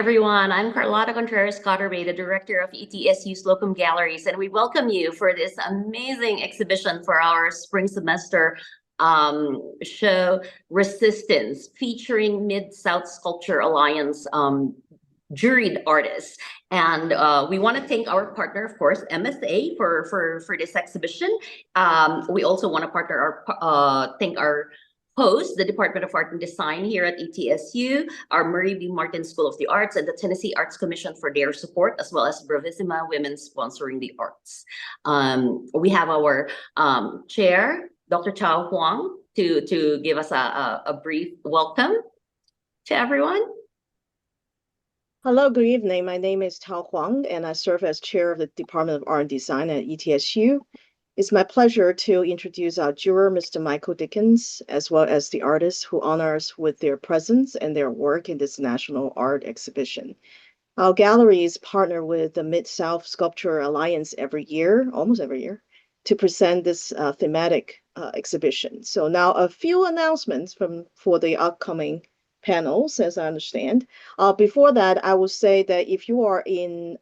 Everyone, I'm Carlotta Contreras-Cotterby, the director of ETSU Slocum Galleries, and we welcome you for this amazing exhibition for our spring semester show, Resistance, featuring Mid-South Sculpture Alliance juried artists. And we want to thank our partner, of course, MSA, for this exhibition. We also want to thank our host, the Department of Art and Design here at ETSU, our Murray B. Martin School of the Arts, and the Tennessee Arts Commission for their support, as well as Bravissima Women sponsoring the arts. We have our chair, Dr. Chao Huang, to give us a brief welcome to everyone. Hello, good evening. My name is Chao Huang, and I serve as chair of the Department of Art and Design at ETSU. It's my pleasure to introduce our juror, Mr. Michael Dickins, as well as the artists who honor us with their presence and their work in this national art exhibition. Our galleries partner with the Mid-South Sculpture Alliance almost every year, to present this thematic exhibition. So now a few announcements for the upcoming panels, as I understand. Before that, I will say that if you are in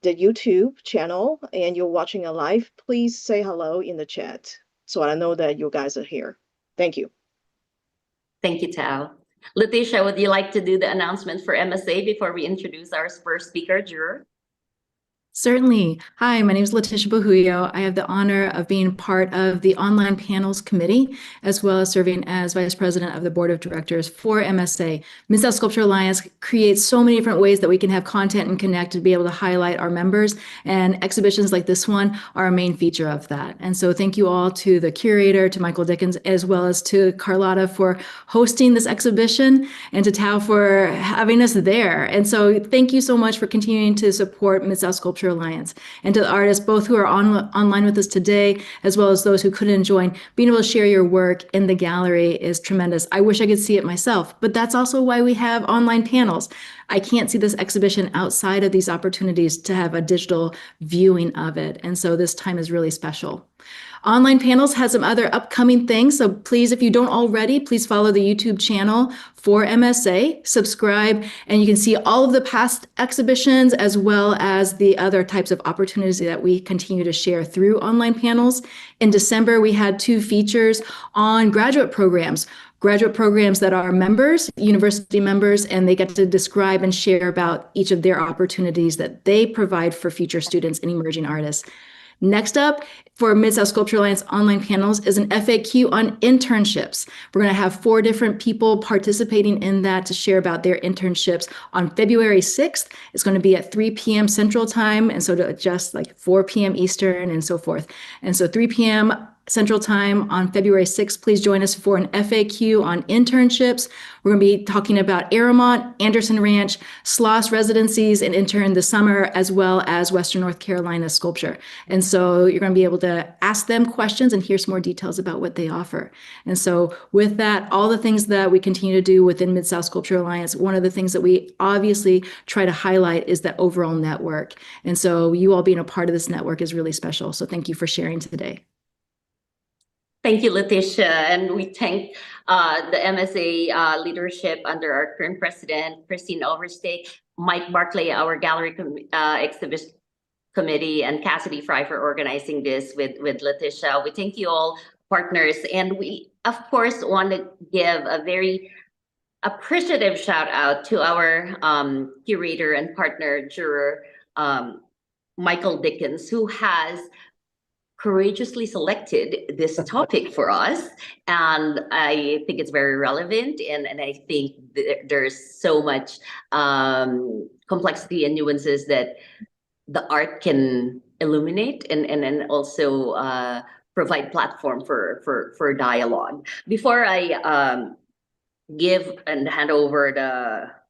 the YouTube channel and you're watching a live, please say hello in the chat so I know that you guys are here. Thank you. Thank you, Tao. Letitia, would you like to do the announcement for MSA before we introduce our first speaker, Juror? Certainly. Hi, my name is Letitia Bahuyo. I have the honor of being part of the Online Panels Committee, as well as serving as Vice President of the Board of Directors for MSA. Mid-South Sculpture Alliance creates so many different ways that we can have content and connect to be able to highlight our members, and exhibitions like this one are a main feature of that. And so thank you all to the curator, to Michael Dickins, as well as to Carlotta for hosting this exhibition, and to Tao for having us there. And so thank you so much for continuing to support Mid-South Sculpture Alliance, and to the artists both who are online with us today, as well as those who couldn't join. Being able to share your work in the gallery is tremendous. I wish I could see it myself, but that's also why we have online panels. I can't see this exhibition outside of these opportunities to have a digital viewing of it, and so this time is really special. Online Panels has some other upcoming things, so please, if you don't already, please follow the YouTube channel for MSA, subscribe, and you can see all of the past exhibitions as well as the other types of opportunities that we continue to share through Online Panels. In December, we had 2 features on graduate programs that are members, university members, and they get to describe and share about each of their opportunities that they provide for future students and emerging artists. Next up, for Mid-South Sculpture Alliance online panels is an FAQ on internships. We're going to have 4 different people participating in that to share about their internships on February 6th. It's going to be at 3 p.m. Central Time, and so to adjust like 4 p.m. Eastern and so forth. And so 3 p.m. Central Time on February 6th, please join us for an FAQ on internships. We're going to be talking about Aramont, Anderson Ranch, SLOS residencies and intern this summer, as well as Western North Carolina sculpture. And so you're going to be able to ask them questions and hear some more details about what they offer. And so with that, all the things that we continue to do within Mid-South Sculpture Alliance, one of the things that we obviously try to highlight is that overall network. And so you all being a part of this network is really special. So thank you for sharing today. Thank you, Letitia, and we thank the MSA leadership under our current president, Christine Overstay, Mike Barclay, our gallery exhibition committee, and Cassidy Fry for organizing this with Letitia. We thank you all, partners, and we, of course, want to give a very appreciative shout out to our curator and partner, juror, Michael Dickins, who has courageously selected this topic for us, and I think it's very relevant, and I think there's so much complexity and nuances that the art can illuminate and also provide platform for dialogue. Before I give and hand over the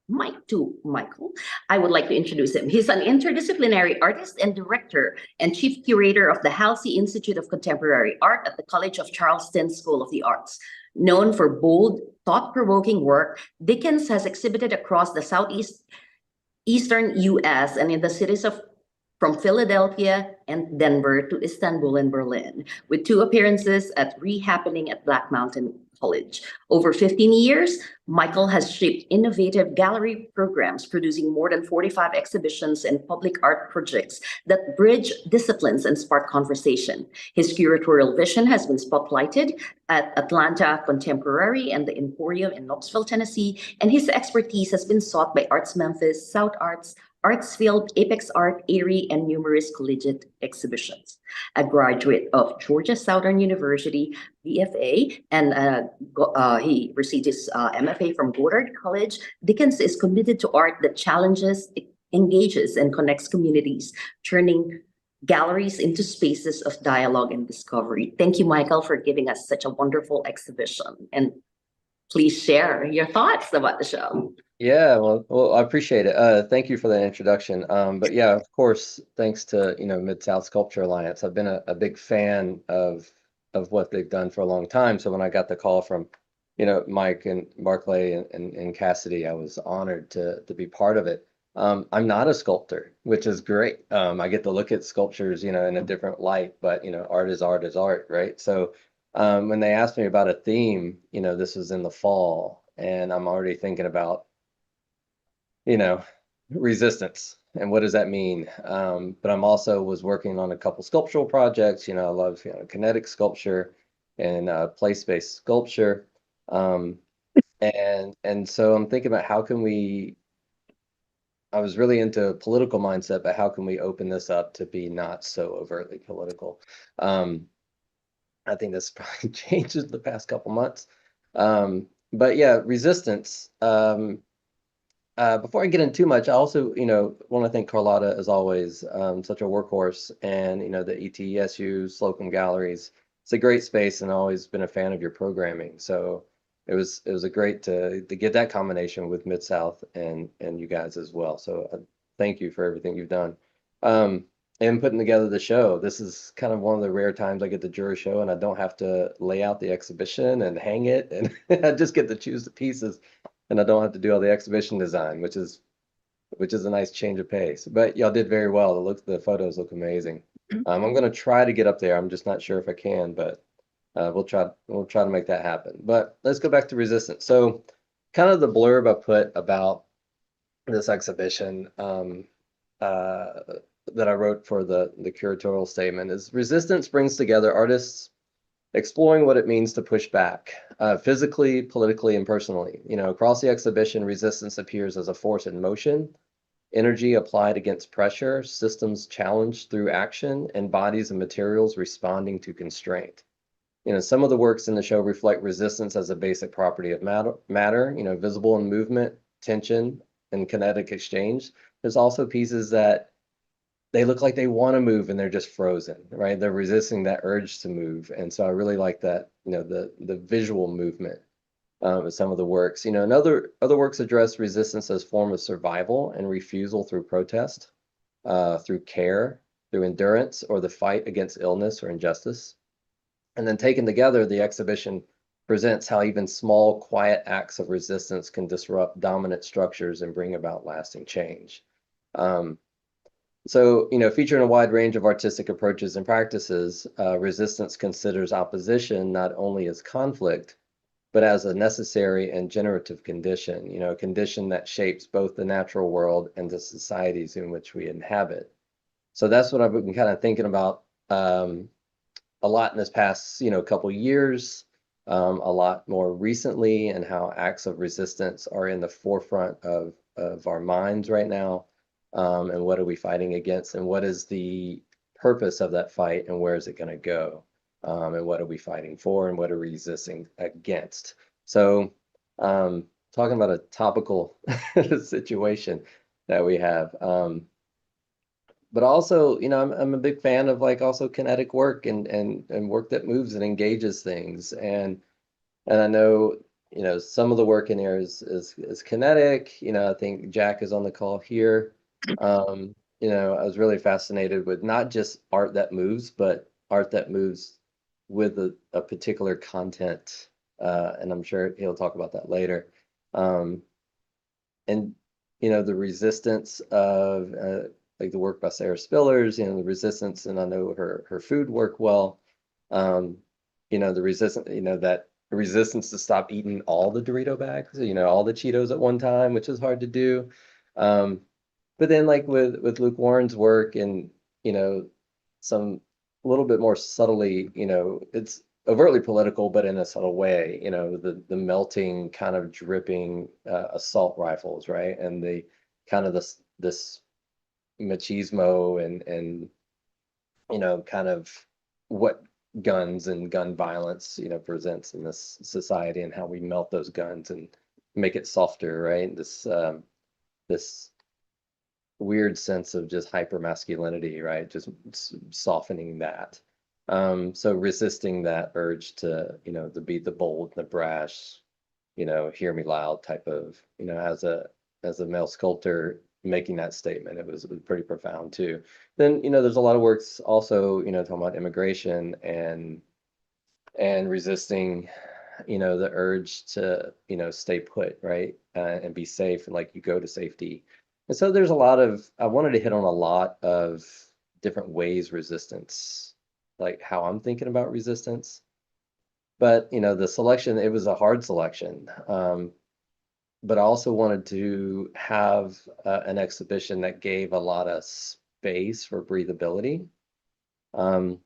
mic to Michael, I would like to introduce him. He's an interdisciplinary artist and director and chief curator of the Halsey Institute of Contemporary Art at the College of Charleston School of the Arts. Known for bold, thought-provoking work, Dickins has exhibited across the southeastern U.S. and in the cities of from Philadelphia and Denver to Istanbul and Berlin, with 2 appearances at Rehappening at Black Mountain College. Over 15 years, Michael has shaped innovative gallery programs, producing more than 45 exhibitions and public art projects that bridge disciplines and spark conversation. His curatorial vision has been spotlighted at Atlanta Contemporary and the Emporium in Knoxville, Tennessee, and his expertise has been sought by Arts Memphis, South Arts, Artsfield, Apex Art, Erie, and numerous collegiate exhibitions. A graduate of Georgia Southern University, BFA, and he received his MFA from Goddard College. Dickins is committed to art that challenges, engages, and connects communities, turning galleries into spaces of dialogue and discovery. Thank you, Michael, for giving us such a wonderful exhibition. And please share your thoughts about the show. Yeah, well, I appreciate it. Thank you for that introduction. But yeah, of course, thanks to Mid-South Sculpture Alliance, I've been a big fan of what they've done for a long time. So when I got the call from Mike and Barclay and Cassidy, I was honored to be part of it. I'm not a sculptor, which is great. I get to look at sculptures in a different light, but art is art is art, right? So when they asked me about a theme, this was in the fall, and I'm already thinking about resistance and what does that mean. But I'm also was working on a couple sculptural projects. I love kinetic sculpture and place-based sculpture. And so I'm thinking about how can we, I was really into political mindset, but how can we open this up to be not so overtly political? I think this probably changed in the past couple months. But yeah, resistance. Before I get into too much, I also, want to thank Carlotta, as always, such a workhorse, and, the ETSU, Slocum galleries. It's a great space, and I've always been a fan of your programming. So it was a great to get that combination with Mid-South and you guys as well. So thank you for everything you've done. And putting together the show. This is kind of one of the rare times I get the jury show and I don't have to lay out the exhibition and hang it, and I just get to choose the pieces. And I don't have to do all the exhibition design, which is a nice change of pace. But y'all did very well. The photos look amazing. I'm going to try to get up there. I'm just not sure if I can, but we'll try to make that happen. But let's go back to resistance. So kind of the blurb I put about this exhibition that I wrote for the curatorial statement is: resistance brings together artists exploring what it means to push back, physically, politically, and personally. Across the exhibition, resistance appears as a force in motion, energy applied against pressure, systems challenged through action, and bodies and materials responding to constraint. Some of the works in the show reflect resistance as a basic property of matter, visible in movement, tension, and kinetic exchange. There's also pieces that they look like they want to move and they're just frozen, right? They're resisting that urge to move. And so I really like that, the visual movement of some of the works. And other works address resistance as form of survival and refusal through protest, through care, through endurance, or the fight against illness or injustice. And then taken together, the exhibition presents how even small, quiet acts of resistance can disrupt dominant structures and bring about lasting change. So, featuring a wide range of artistic approaches and practices, resistance considers opposition not only as conflict, but as a necessary and generative condition, a condition that shapes both the natural world and the societies in which we inhabit. So that's what I've been kind of thinking about a lot in this past, couple years, a lot more recently, and how acts of resistance are in the forefront of our minds right now. And what are we fighting against, and what is the purpose of that fight, and where is it going to go, and what are we fighting for, and what are we resisting against? So talking about a topical situation that we have, but also I'm a big fan of also kinetic work and work that moves and engages things, and I know some of the work in here is kinetic. I think Jack is on the call here. I was really fascinated with not just art that moves, but art that moves with a particular content. And I'm sure he'll talk about that later. And, the resistance of like the work by Sarah Spillers, the resistance, and I know her food work well. The resistance, that resistance to stop eating all the Dorito bags, you know, all the Cheetos at one time, which is hard to do. But then like with Luke Warren's work and, you know, some a little bit more subtly, you know, it's overtly political, but in a subtle way, you know, the melting kind of dripping assault rifles, right? And the kind of this machismo and you know, kind of what guns and gun violence, you know, presents in this society and how we melt those guns and make it softer, right? This weird sense of just hyper masculinity, right? Just softening that. So resisting that urge to, you know, to be the bold, the brash, you know, hear me loud type of, you know, as a male sculptor making that statement, it was pretty profound too. Then, you know, there's a lot of works also, you know, talking about immigration and resisting, you know, the urge to, you know, stay put, right? And be safe, and like you go to safety. And so there's a lot of, I wanted to hit on a lot of different ways resistance, like how I'm thinking about resistance. But, you know, the selection, it was a hard selection. But I also wanted to have an exhibition that gave a lot of space for breathability. I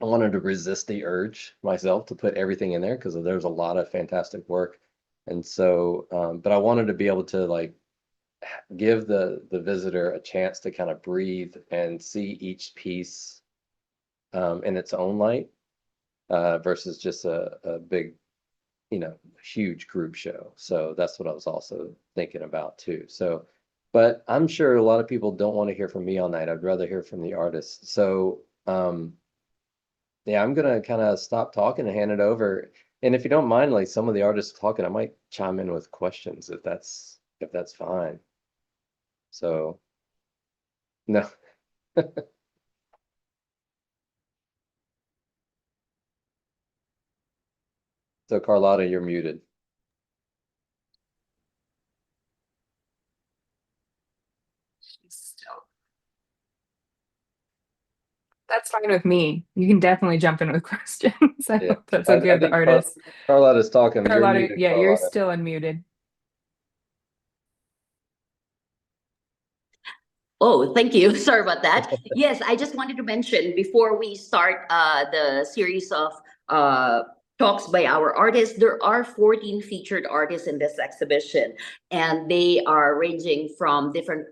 wanted to resist the urge myself to put everything in there because there's a lot of fantastic work. And so, but I wanted to be able to like give the visitor a chance to kind of breathe and see each piece in its own light versus just a big, you know, huge group show. So that's what I was also thinking about too. So, but I'm sure a lot of people don't want to hear from me all night. I'd rather hear from the artists. So, yeah, I'm gonna kind of stop talking and hand it over. And if you don't mind, like some of the artists talking, I might chime in with questions if that's fine. So, no. So Carlotta, you're muted. That's fine with me. You can definitely jump in with questions. I Yeah. hope that's okay with the think artists. Carlotta's talking. You're Carlotta, muted, yeah, you're Carlotta. still unmuted. Oh, thank you. Sorry about that. Yes, I just wanted to mention before we start the series of talks by our artists, there are 14 featured artists in this exhibition, and they are ranging from different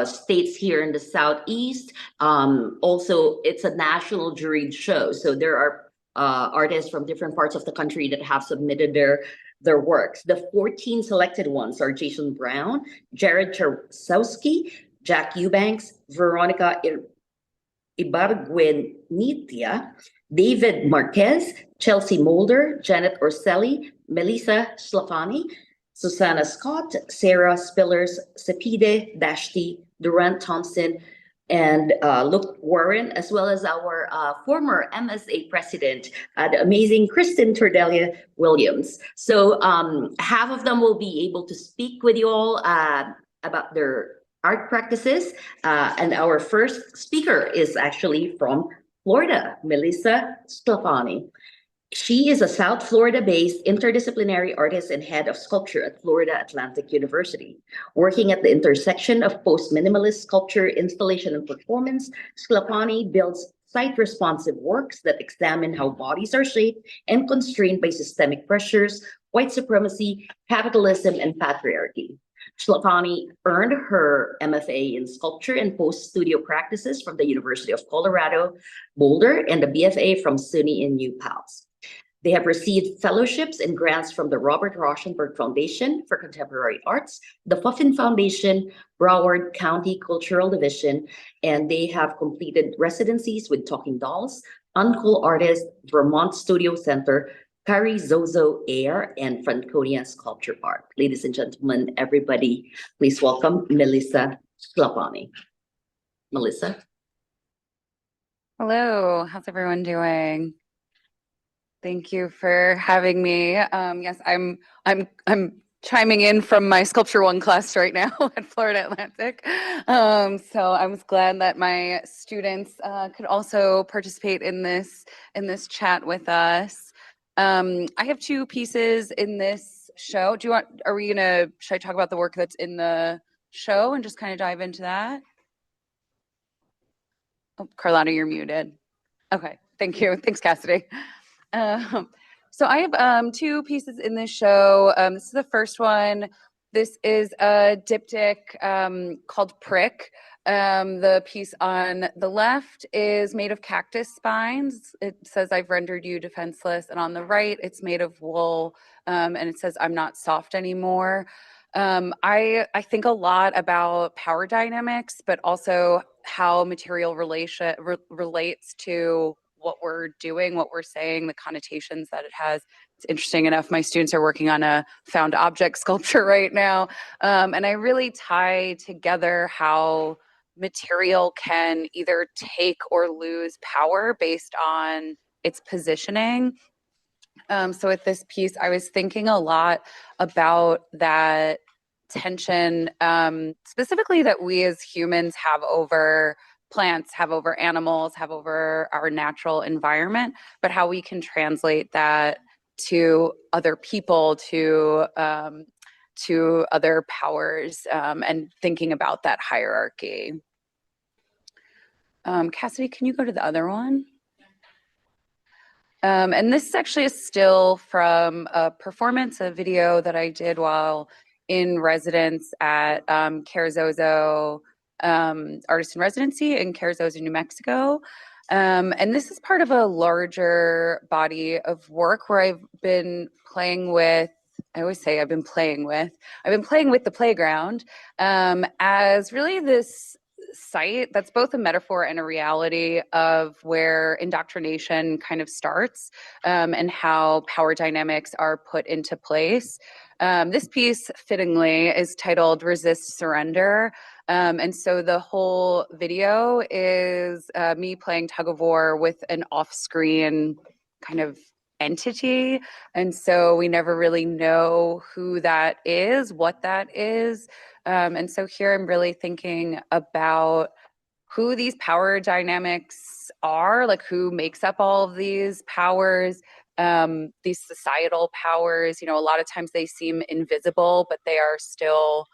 states here in the Southeast. Also, it's a national juried show, so there are artists from different parts of the country that have submitted their works. The 14 selected ones are Jason Brown, Jarod Charzewski, Jack Eubanks, Veronica Ibargüengoitia, David Marquez, Chelsea Moulder, Janet Orselli, Melissa Sclafani, Suzanna Scott, Sarah Spillers, Sepideh, Dashti, Durant Thompson, and Luke Warren, as well as our former MSA president, the amazing Kristen Tordella-Williams. So half of them will be able to speak with you all about their art practices. And our first speaker is actually from Florida, Melissa Sclafani. She is a South Florida-based interdisciplinary artist and head of sculpture at Florida Atlantic University. Working at the intersection of post-minimalist sculpture, installation, and performance, Sclafani builds site-responsive works that examine how bodies are shaped and constrained by systemic pressures, white supremacy, capitalism, and patriarchy. Sclafani earned her MFA in sculpture and post-studio practices from the University of Colorado, Boulder, and the BFA from SUNY in New Paltz. They have received fellowships and grants from the Robert Rauschenberg Foundation for Contemporary Arts, the Puffin Foundation, Broward County Cultural Division, and they have completed residencies with Talking Dolls, Uncool Artist, Vermont Studio Center, Zozo Air, and Franconia Sculpture Park. Ladies and gentlemen, everybody, please welcome Melissa Sclafani. Melissa. Hello, how's everyone doing? Thank you for having me. Yes, I'm chiming in from my Sculpture 1 class right now at Florida Atlantic. So I was glad that my students could also participate in this chat with us. I have two pieces in this show. Should I talk about the work that's in the show and just kind of dive into that? Oh, Carlotta, you're muted. Okay, thank you. Thanks, Cassidy. So I have two pieces in this show. This is the first one. This is a diptych called Prick. The piece on the left is made of cactus spines. It says, "I've rendered you defenseless." And on the right, it's made of wool, and it says, "I'm not soft anymore." I think a lot about power dynamics, but also how material relates to what we're doing, what we're saying, the connotations that it has. It's interesting enough, my students are working on a found object sculpture right now. And I really tie together how material can either take or lose power based on its positioning. So with this piece, I was thinking a lot about that tension, specifically that we as humans have over plants, have over animals, have over our natural environment, but how we can translate that to other people, to other powers, and thinking about that hierarchy. Cassidy, can you go to the other one? And this actually is still from a performance, a video that I did while in residence at Carrizozo Artist in Residency in Carrizozo, New Mexico. And this is part of a larger body of work where I've been playing with, I always say I've been playing with the playground as really this site that's both a metaphor and a reality of where indoctrination kind of starts, and how power dynamics are put into place. This piece, fittingly, is titled "Resist Surrender." And so the whole video is me playing tug of war with an off-screen kind of entity. And so we never really know who that is, what that is. And so here I'm really thinking about who these power dynamics are, like who makes up all of these powers, these societal powers. You know, a lot of times they seem invisible, but they are still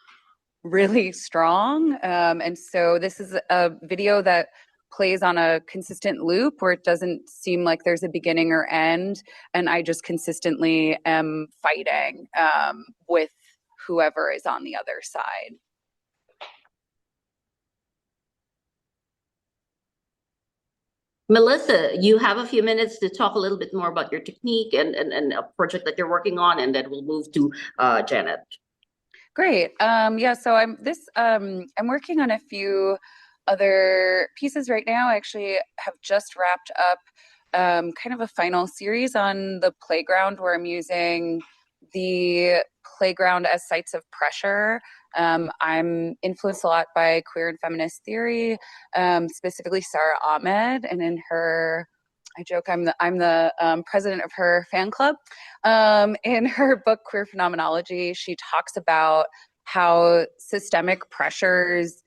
really strong. And so this is a video that plays on a consistent loop where it doesn't seem like there's a beginning or end. And I just consistently am fighting with whoever is on the other side. Melissa, you have a few minutes to talk a little bit more about your technique and a project that you're working on, and then we'll move to Janet. Great. Yeah, so I'm working on a few other pieces right now. I actually have just wrapped up kind of a final series on the playground where I'm using the playground as sites of pressure. I'm influenced a lot by queer and feminist theory, specifically Sarah Ahmed, and in her, I joke I'm the president of her fan club. In her book Queer Phenomenology, she talks about how systemic pressures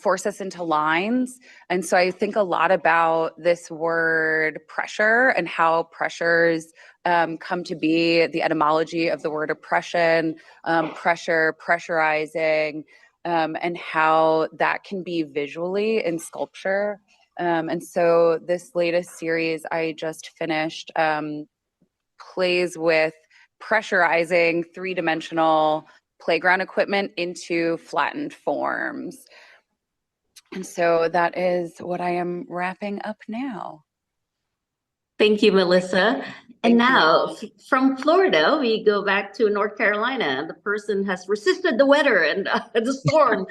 force us into lines. And so I think a lot about this word pressure and how pressures come to be, the etymology of the word oppression, pressure, pressurizing, and how that can be visually in sculpture. And so this latest series I just finished plays with pressurizing three-dimensional playground equipment into flattened forms. And so that is what I am wrapping up now. Thank you, Melissa. And now from Florida, we go back to North Carolina. The person has resisted the weather and the storm.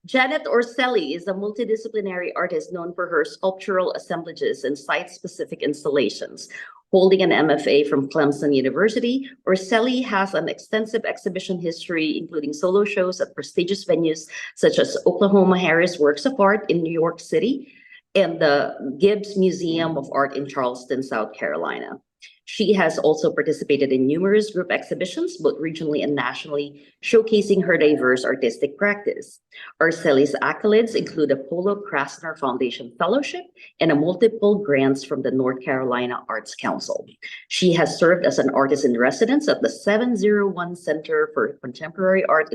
Janet Orselli is a multidisciplinary artist known for her sculptural assemblages and site-specific installations. Holding an MFA from Clemson University, Orselli has an extensive exhibition history, including solo shows at prestigious venues such as Oklahoma Harris Works of Art in New York City and the Gibbs Museum of Art in Charleston, South Carolina. She has also participated in numerous group exhibitions, both regionally and nationally, showcasing her diverse artistic practice. Orselli's accolades include a Polo Krasner Foundation Fellowship and a multiple grants from the North Carolina Arts Council. She has served as an artist in residence at the 701 Center for Contemporary Art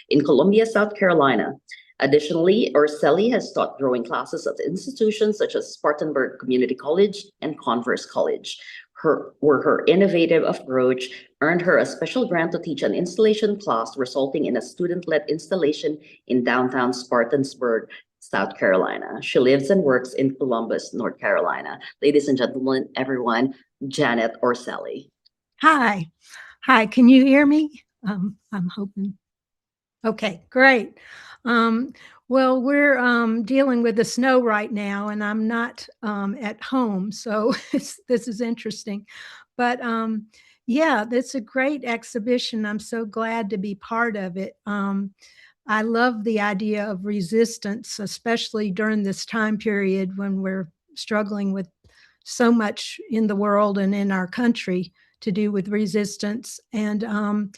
in Columbia, South Carolina. Additionally, Orselli has taught drawing classes at institutions such as Spartanburg Community College and Converse College. Her innovative approach earned her a special grant to teach an installation class, resulting in a student-led installation in downtown Spartanburg, South Carolina. She lives and works in Columbus, North Carolina. Ladies and gentlemen, everyone, Janet Orselli. Hi. Hi, can you hear me? I'm hoping. Okay, great. Well, we're dealing with the snow right now, and I'm not at home, so this is interesting. But yeah, it's a great exhibition. I'm so glad to be part of it. I love the idea of resistance, especially during this time period when we're struggling with so much in the world and in our country to do with resistance. And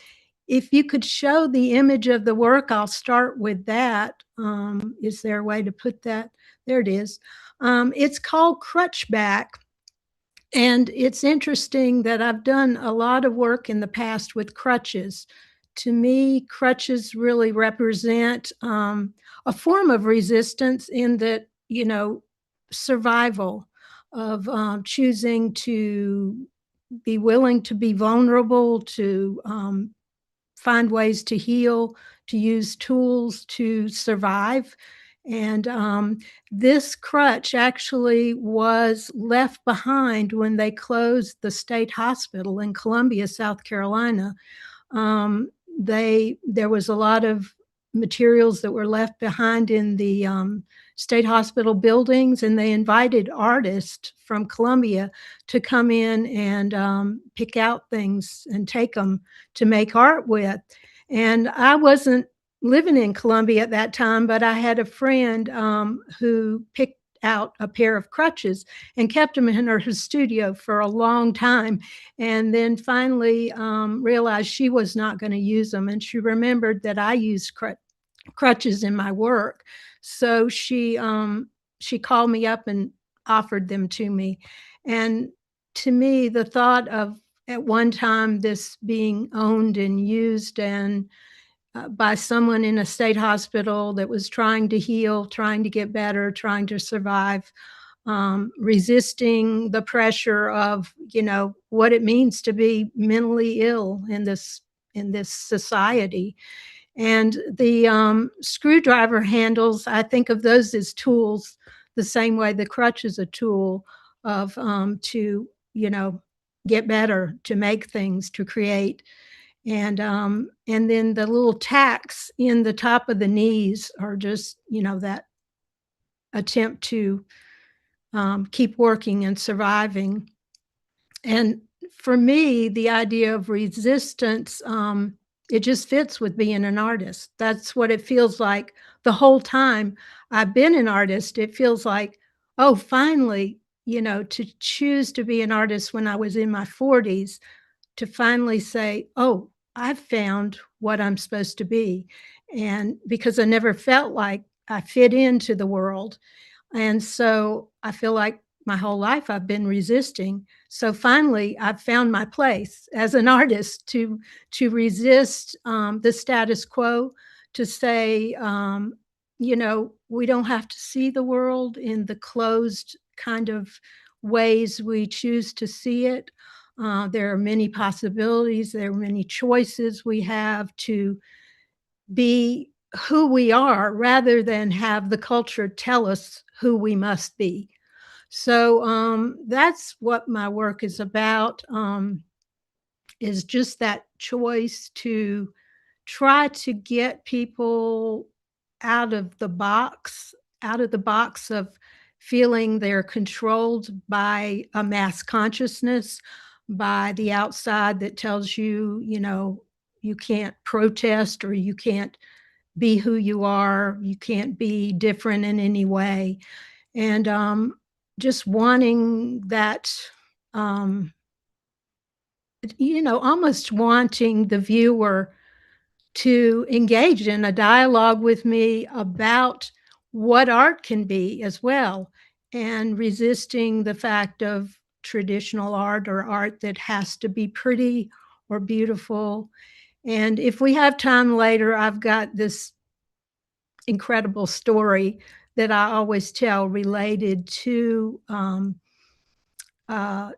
if you could show the image of the work, I'll start with that. Is there a way to put that? There it is. It's called Crutchback. And it's interesting that I've done a lot of work in the past with crutches. To me, crutches really represent a form of resistance in that, you know, survival of choosing to be willing to be vulnerable, to find ways to heal, to use tools to survive. And this crutch actually was left behind when they closed the state hospital in Columbia, South Carolina. There was a lot of materials that were left behind in the state hospital buildings, and they invited artists from Columbia to come in and pick out things and take them to make art with. And I wasn't living in Columbia at that time, but I had a friend who picked out a pair of crutches and kept them in her studio for a long time, and then finally realized she was not going to use them, and she remembered that I used crutches in my work. So she called me up and offered them to me. And to me, the thought of at one time this being owned and used and by someone in a state hospital that was trying to heal, trying to get better, trying to survive, resisting the pressure of, you know, what it means to be mentally ill in this society. And the screwdriver handles, I think of those as tools, the same way the crutch is a tool of to, you know, get better, to make things, to create. And then the little tacks in the top of the knees are just, you know, that attempt to keep working and surviving. And for me, the idea of resistance, it just fits with being an artist. That's what it feels like the whole time I've been an artist. It feels like, oh, finally, you know, to choose to be an artist when I was in my 40s, to finally say, oh, I've found what I'm supposed to be. And because I never felt like I fit into the world. And so I feel like my whole life I've been resisting. So finally, I've found my place as an artist to resist the status quo, to say, you know, we don't have to see the world in the closed kind of ways we choose to see it. There are many possibilities. There are many choices we have to be who we are rather than have the culture tell us who we must be. So that's what my work is about, is just that choice to try to get people out of the box of feeling they're controlled by a mass consciousness, by the outside that tells you, you know, you can't protest or you can't be who you are, you can't be different in any way. And just wanting that almost wanting the viewer to engage in a dialogue with me about what art can be as well, and resisting the fact of traditional art or art that has to be pretty or beautiful. And if we have time later, I've got this incredible story that I always tell related to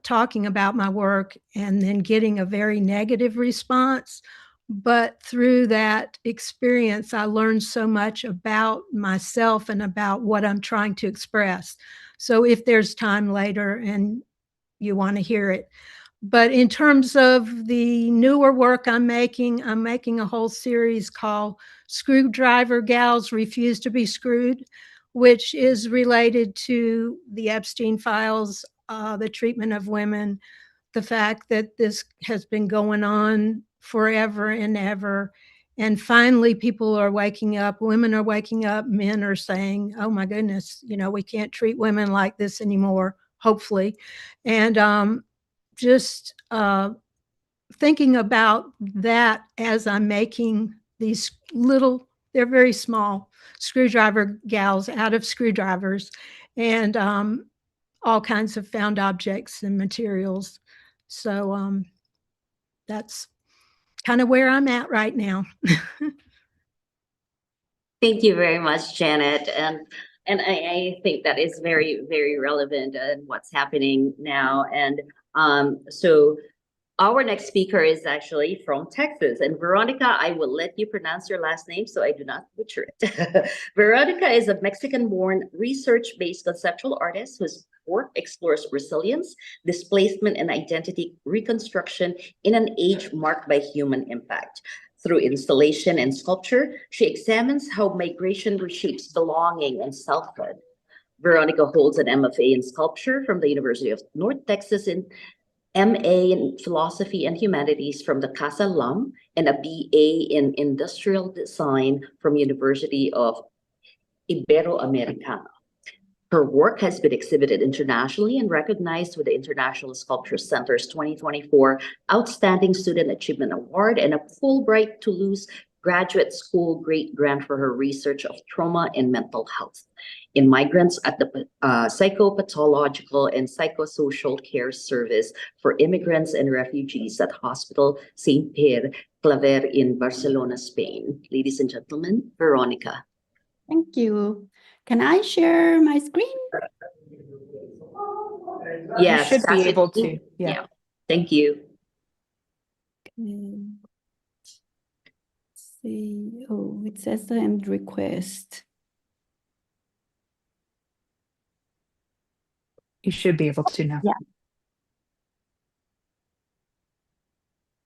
talking about my work and then getting a very negative response. But through that experience, I learned so much about myself and about what I'm trying to express. So if there's time later and you want to hear it. But in terms of the newer work I'm making a whole series called Screwdriver Gals Refuse to Be Screwed, which is related to the Epstein files, the treatment of women, the fact that this has been going on forever and ever. And finally, people are waking up, women are waking up, men are saying, oh my goodness, we can't treat women like this anymore, hopefully. And just thinking about that as I'm making these little, they're very small screwdriver gals out of screwdrivers, and all kinds of found objects and materials. So that's kind of where I'm at right now. Thank you very much, Janet. And I think that is very, very relevant in what's happening now. And so our next speaker is actually from Texas. And Veronica, I will let you pronounce your last name so I do not butcher it. Veronica is a Mexican-born research-based conceptual artist whose work explores resilience, displacement, and identity reconstruction in an age marked by human impact. Through installation and sculpture, she examines how migration reshapes belonging and selfhood. Veronica holds an MFA in sculpture from the University of North Texas and MA in Philosophy and Humanities from the Casa Lum, and a BA in Industrial Design from University of Iberoamericana. Her work has been exhibited internationally and recognized with the International Sculpture Center's 2024 Outstanding Student Achievement Award and a Fulbright Toulouse Graduate School Great Grant for her research of trauma and mental health in migrants at the Psychopathological and Psychosocial Care Service for Immigrants and Refugees at Hospital St. Pierre Claver in Barcelona, Spain. Ladies and gentlemen, Veronica. Thank you. Can I share my screen? Yes, You should be able to. Yeah. Thank you. Let's see. Oh, it says the end request. You should be able to now. Yeah.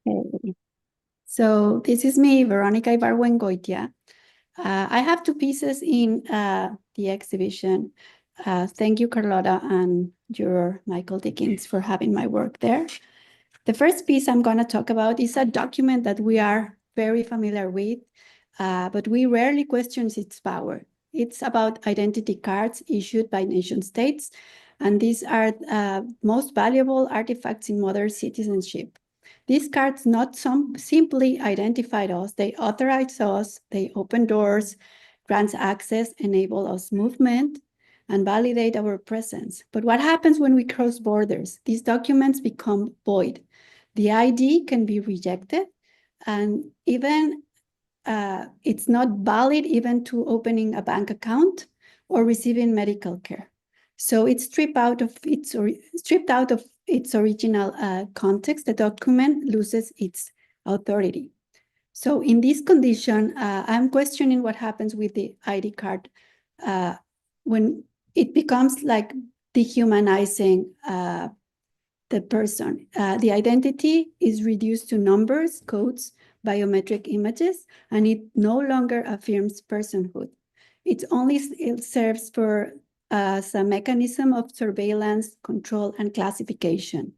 Okay. So this is me, Veronica Ibargüengoitia. I have two pieces in the exhibition. Thank you, Carlotta and Juror Michael Dickins for having my work there. The first piece I'm going to talk about is a document that we are very familiar with, but we rarely question its power. It's about identity cards issued by nation states, and these are most valuable artifacts in modern citizenship. These cards not simply identified us, they authorize us, they open doors, grants access, enable us movement, and validate our presence. But what happens when we cross borders? These documents become void. The ID can be rejected, and even it's not valid even to opening a bank account or receiving medical care. So it's stripped out of its original context. The document loses its authority. So in this condition, I'm questioning what happens with the ID card when it becomes like dehumanizing the person. The identity is reduced to numbers, codes, biometric images, and it no longer affirms personhood. It serves for as a mechanism of surveillance, control, and classification.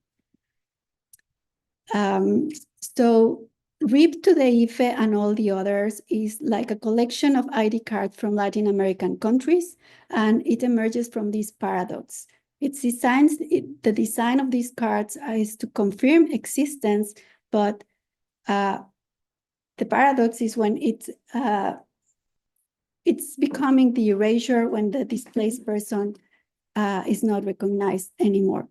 So RIP to the IFE and all the others is like a collection of ID cards from Latin American countries, and it emerges from this paradox. the design of these cards is to confirm existence, but the paradox is when it's becoming the erasure when the displaced person is not recognized anymore.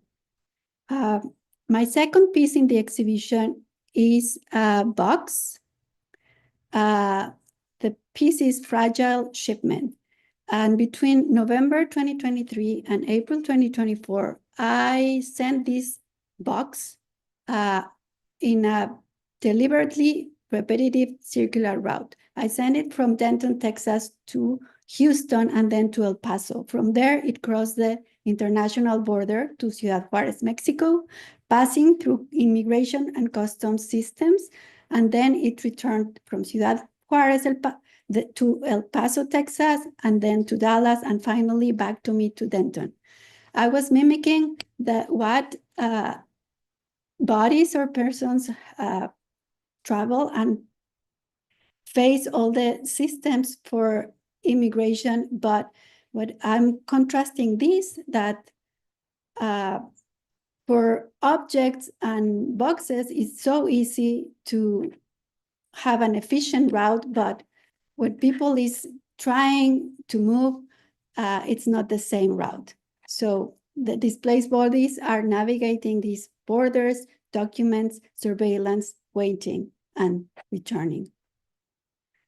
My second piece in the exhibition is a box. The piece is Fragile Shipment. And between November 2023 and April 2024, I sent this box in a deliberately repetitive circular route. I sent it from Denton, Texas to Houston and then to El Paso. From there, it crossed the international border to Ciudad Juárez, Mexico, passing through immigration and customs systems. And then it returned from Ciudad Juárez to El Paso, Texas, and then to Dallas, and finally back to me to Denton. I was mimicking what bodies or persons travel and face all the systems for immigration, but what I'm contrasting this, that for objects and boxes, it's so easy to have an efficient route, but when people is trying to move, it's not the same route. So the displaced bodies are navigating these borders, documents, surveillance, waiting, and returning.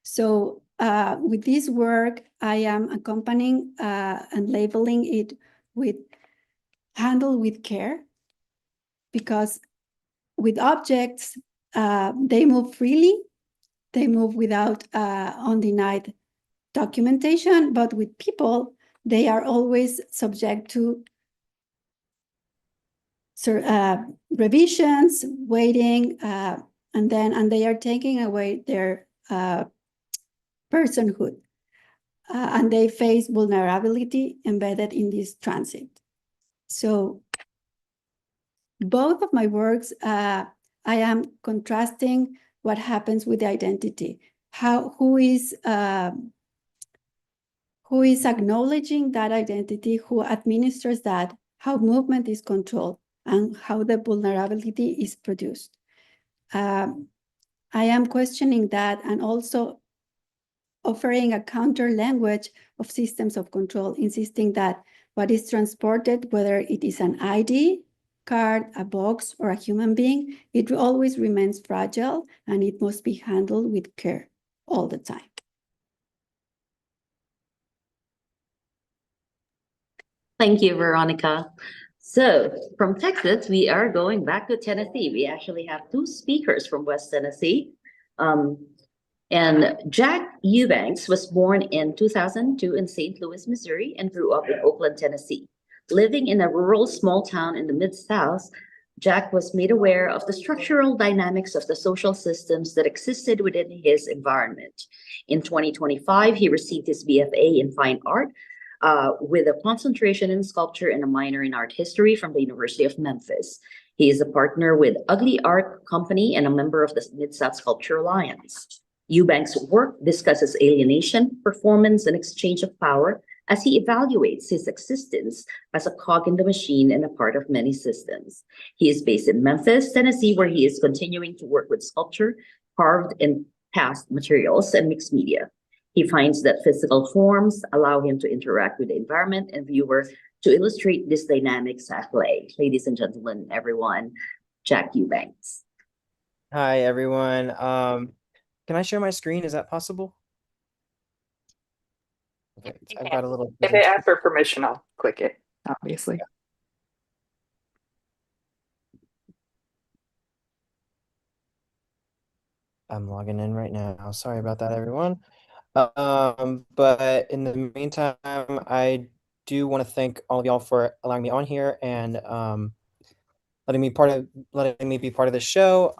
So with this work, I am accompanying and labeling it with handle with care, because with objects, they move freely, they move without undenied documentation, but with people, they are always subject to revisions, waiting, and they are taking away their personhood, and they face vulnerability embedded in this transit. So both of my works, I am contrasting what happens with the identity, who is acknowledging that identity, who administers that, how movement is controlled, and how the vulnerability is produced. I am questioning that and also offering a counter language of systems of control, insisting that what is transported, whether it is an ID card, a box, or a human being, it always remains fragile and it must be handled with care all the time. Thank you, Veronica. So from Texas, we are going back to Tennessee. We actually have two speakers from West Tennessee. And Jack Eubanks was born in 2002 in St. Louis, Missouri, and grew up in Oakland, Tennessee. Living in a rural small town in the Mid-South, Jack was made aware of the structural dynamics of the social systems that existed within his environment. In 2025, he received his BFA in Fine Art with a concentration in sculpture and a minor in art history from the University of Memphis. He is a partner with Ugly Art Company and a member of the Mid-South Sculpture Alliance. Eubanks' work discusses alienation, performance, and exchange of power as he evaluates his existence as a cog in the machine and a part of many systems. He is based in Memphis, Tennessee, where he is continuing to work with sculpture, carved and cast materials, and mixed media. He finds that physical forms allow him to interact with the environment and viewer to illustrate this dynamics at play. Ladies and gentlemen, everyone, Jack Eubanks. Hi, everyone. Can I share my screen? Is that possible? Okay, I've got a little. If they ask for permission, I'll click it, obviously. I'm logging in right now. Sorry about that, everyone. But in the meantime, I do want to thank all of y'all for allowing me on here and letting me be part of the show.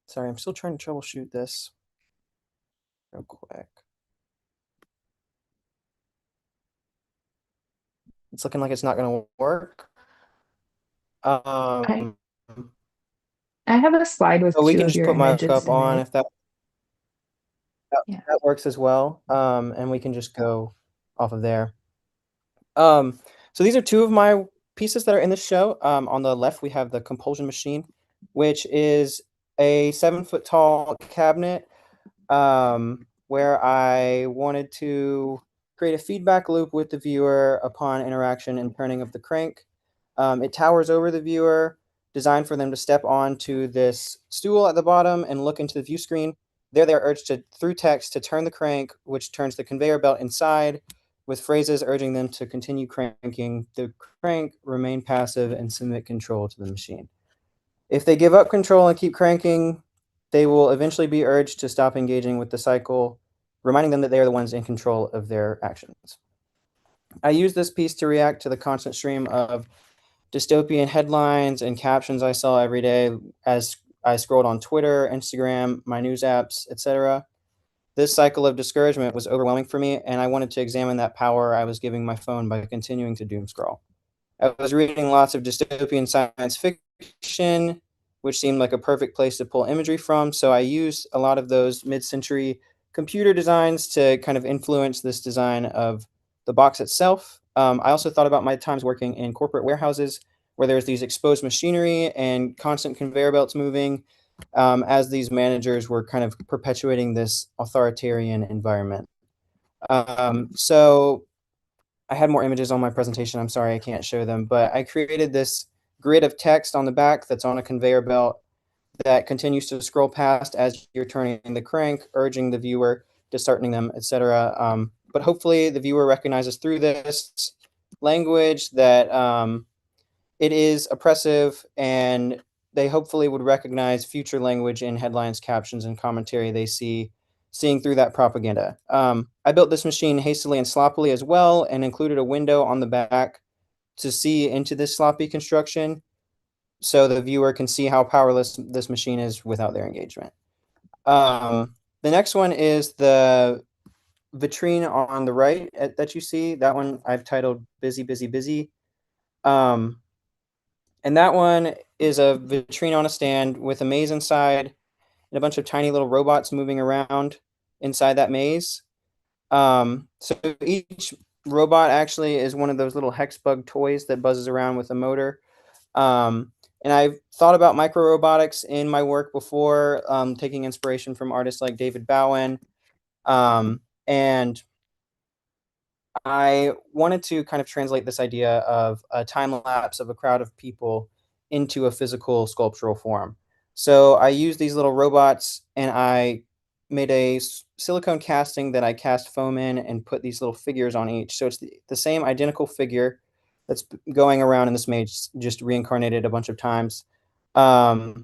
Sorry, I'm still trying to troubleshoot this real quick. It's looking like it's not going to work. I have a slide with we two can of just your put my images up in on it. if that works as well. And we can just go off of there. So these are two of my pieces that are in the show. On the left, we have the compulsion machine, which is a 7-foot tall cabinet where I wanted to create a feedback loop with the viewer upon interaction and turning of the crank. It towers over the viewer, designed for them to step onto this stool at the bottom and look into the view screen. There they are urged to, through text, to turn the crank, which turns the conveyor belt inside, with phrases urging them to continue cranking the crank, remain passive, and submit control to the machine. If they give up control and keep cranking, they will eventually be urged to stop engaging with the cycle, reminding them that they are the ones in control of their actions. I use this piece to react to the constant stream of dystopian headlines and captions I saw every day as I scrolled on Twitter, Instagram, my news apps, etc. This cycle of discouragement was overwhelming for me, and I wanted to examine that power I was giving my phone by continuing to doom scroll. I was reading lots of dystopian science fiction, which seemed like a perfect place to pull imagery from, so I used a lot of those mid-century computer designs to kind of influence this design of the box itself. I also thought about my times working in corporate warehouses where there's these exposed machinery and constant conveyor belts moving, as these managers were kind of perpetuating this authoritarian environment. So I had more images on my presentation. I'm sorry I can't show them, but I created this grid of text on the back that's on a conveyor belt that continues to scroll past as you're turning the crank, urging the viewer, disheartening them, etc. But hopefully the viewer recognizes through this language that it is oppressive, and they hopefully would recognize future language in headlines, captions, and commentary they seeing through that propaganda. I built this machine hastily and sloppily as well, and included a window on the back to see into this sloppy construction so the viewer can see how powerless this machine is without their engagement. The next one is the vitrine on the right that you see. That one I've titled Busy, Busy, Busy. And that one is a vitrine on a stand with a maze inside and a bunch of tiny little robots moving around inside that maze. So each robot actually is one of those little hex bug toys that buzzes around with a motor. And I've thought about micro robotics in my work before, taking inspiration from artists like David Bowen. And I wanted to kind of translate this idea of a time lapse of a crowd of people into a physical sculptural form. So I used these little robots, and I made a silicone casting that I cast foam in and put these little figures on each. So it's the same identical figure that's going around in this maze, just reincarnated a bunch of times. And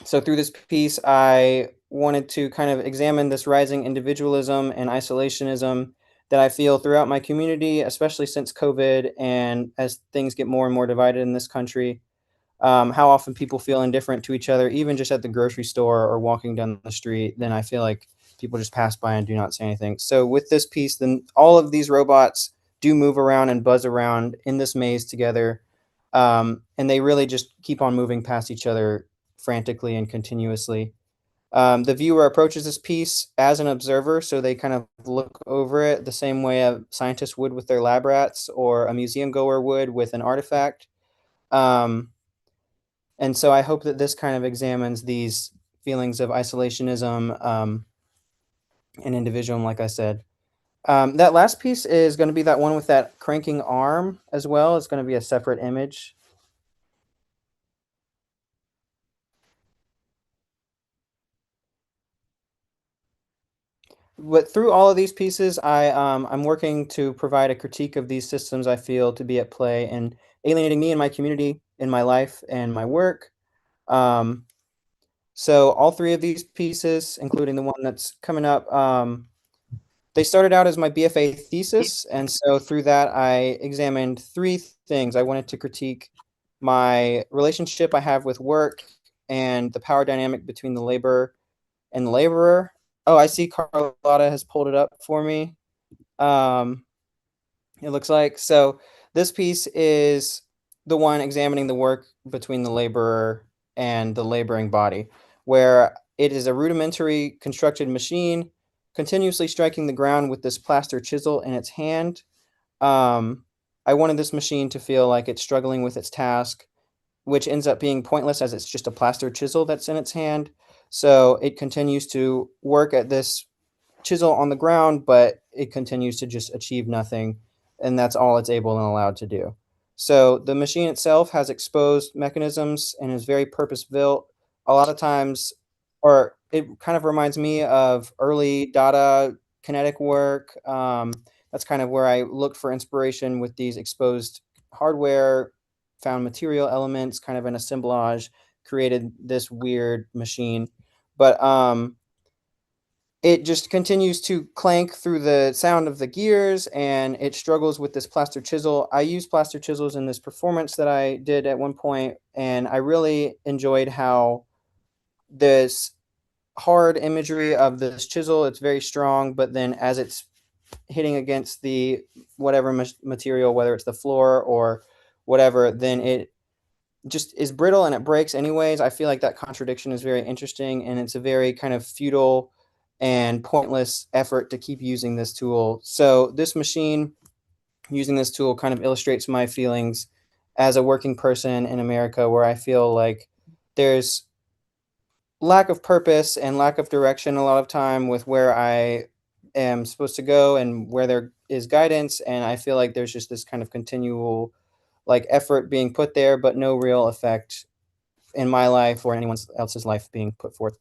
so through this piece, I wanted to kind of examine this rising individualism and isolationism that I feel throughout my community, especially since COVID and as things get more and more divided in this country. How often people feel indifferent to each other, even just at the grocery store or walking down the street. Then I feel like people just pass by and do not say anything. So with this piece, then all of these robots do move around and buzz around in this maze together. And they really just keep on moving past each other frantically and continuously. The viewer approaches this piece as an observer, so they kind of look over it the same way a scientist would with their lab rats or a museum goer would with an artifact. And so I hope that this kind of examines these feelings of isolationism and individualism, like I said. That last piece is going to be that one with that cranking arm as well. It's going to be a separate image. But through all of these pieces, I'm working to provide a critique of these systems I feel to be at play and alienating me and my community in my life and my work. So all three of these pieces, including the one that's coming up, they started out as my BFA thesis. And so through that, I examined three things. I wanted to critique my relationship I have with work and the power dynamic between the laborer and the laborer. Oh, I see Carlotta has pulled it up for me. It looks like. So this piece is the one examining the work between the laborer and the laboring body, where it is a rudimentary constructed machine continuously striking the ground with this plaster chisel in its hand. I wanted this machine to feel like it's struggling with its task, which ends up being pointless as it's just a plaster chisel that's in its hand. So it continues to work at this chisel on the ground, but it continues to just achieve nothing. And that's all it's able and allowed to do. So the machine itself has exposed mechanisms and is very purpose-built. A lot of times, or it kind of reminds me of early Dada kinetic work. That's kind of where I looked for inspiration with these exposed hardware, found material elements, kind of an assemblage, created this weird machine. But it just continues to clank through the sound of the gears, and it struggles with this plaster chisel. I used plaster chisels in this performance that I did at one point, and I really enjoyed how this hard imagery of this chisel, it's very strong, but then as it's hitting against the whatever material, whether it's the floor or whatever, then it just is brittle and it breaks anyways. I feel like that contradiction is very interesting, and it's a very kind of futile and pointless effort to keep using this tool. So this machine, using this tool, kind of illustrates my feelings as a working person in America, where I feel like there's lack of purpose and lack of direction a lot of time with where I am supposed to go and where there is guidance. And I feel like there's just this kind of continual like effort being put there, but no real effect in my life or anyone else's life being put forth.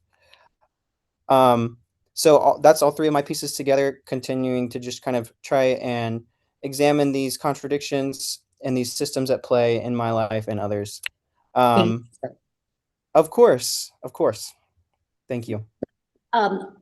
So that's all three of my pieces together, continuing to just kind of try and examine these contradictions and these systems at play in my life and others. Of course. Thank you.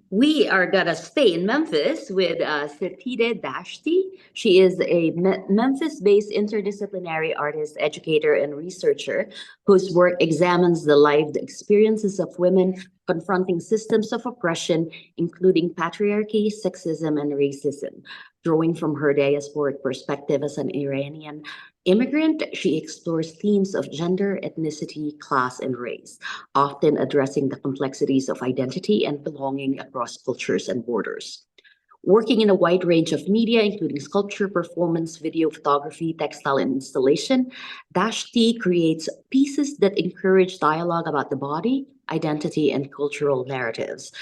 We are gonna stay in Memphis with Sepideh Dashti. She is a Memphis-based interdisciplinary artist, educator, and researcher whose work examines the lived experiences of women confronting systems of oppression, including patriarchy, sexism, and racism. Drawing from her diasporic perspective as an Iranian immigrant, she explores themes of gender, ethnicity, class, and race, often addressing the complexities of identity and belonging across cultures and borders. Working in a wide range of media, including sculpture, performance, video, photography, textile, and installation, Dashti creates pieces that encourage dialogue about the body, identity, and cultural narratives.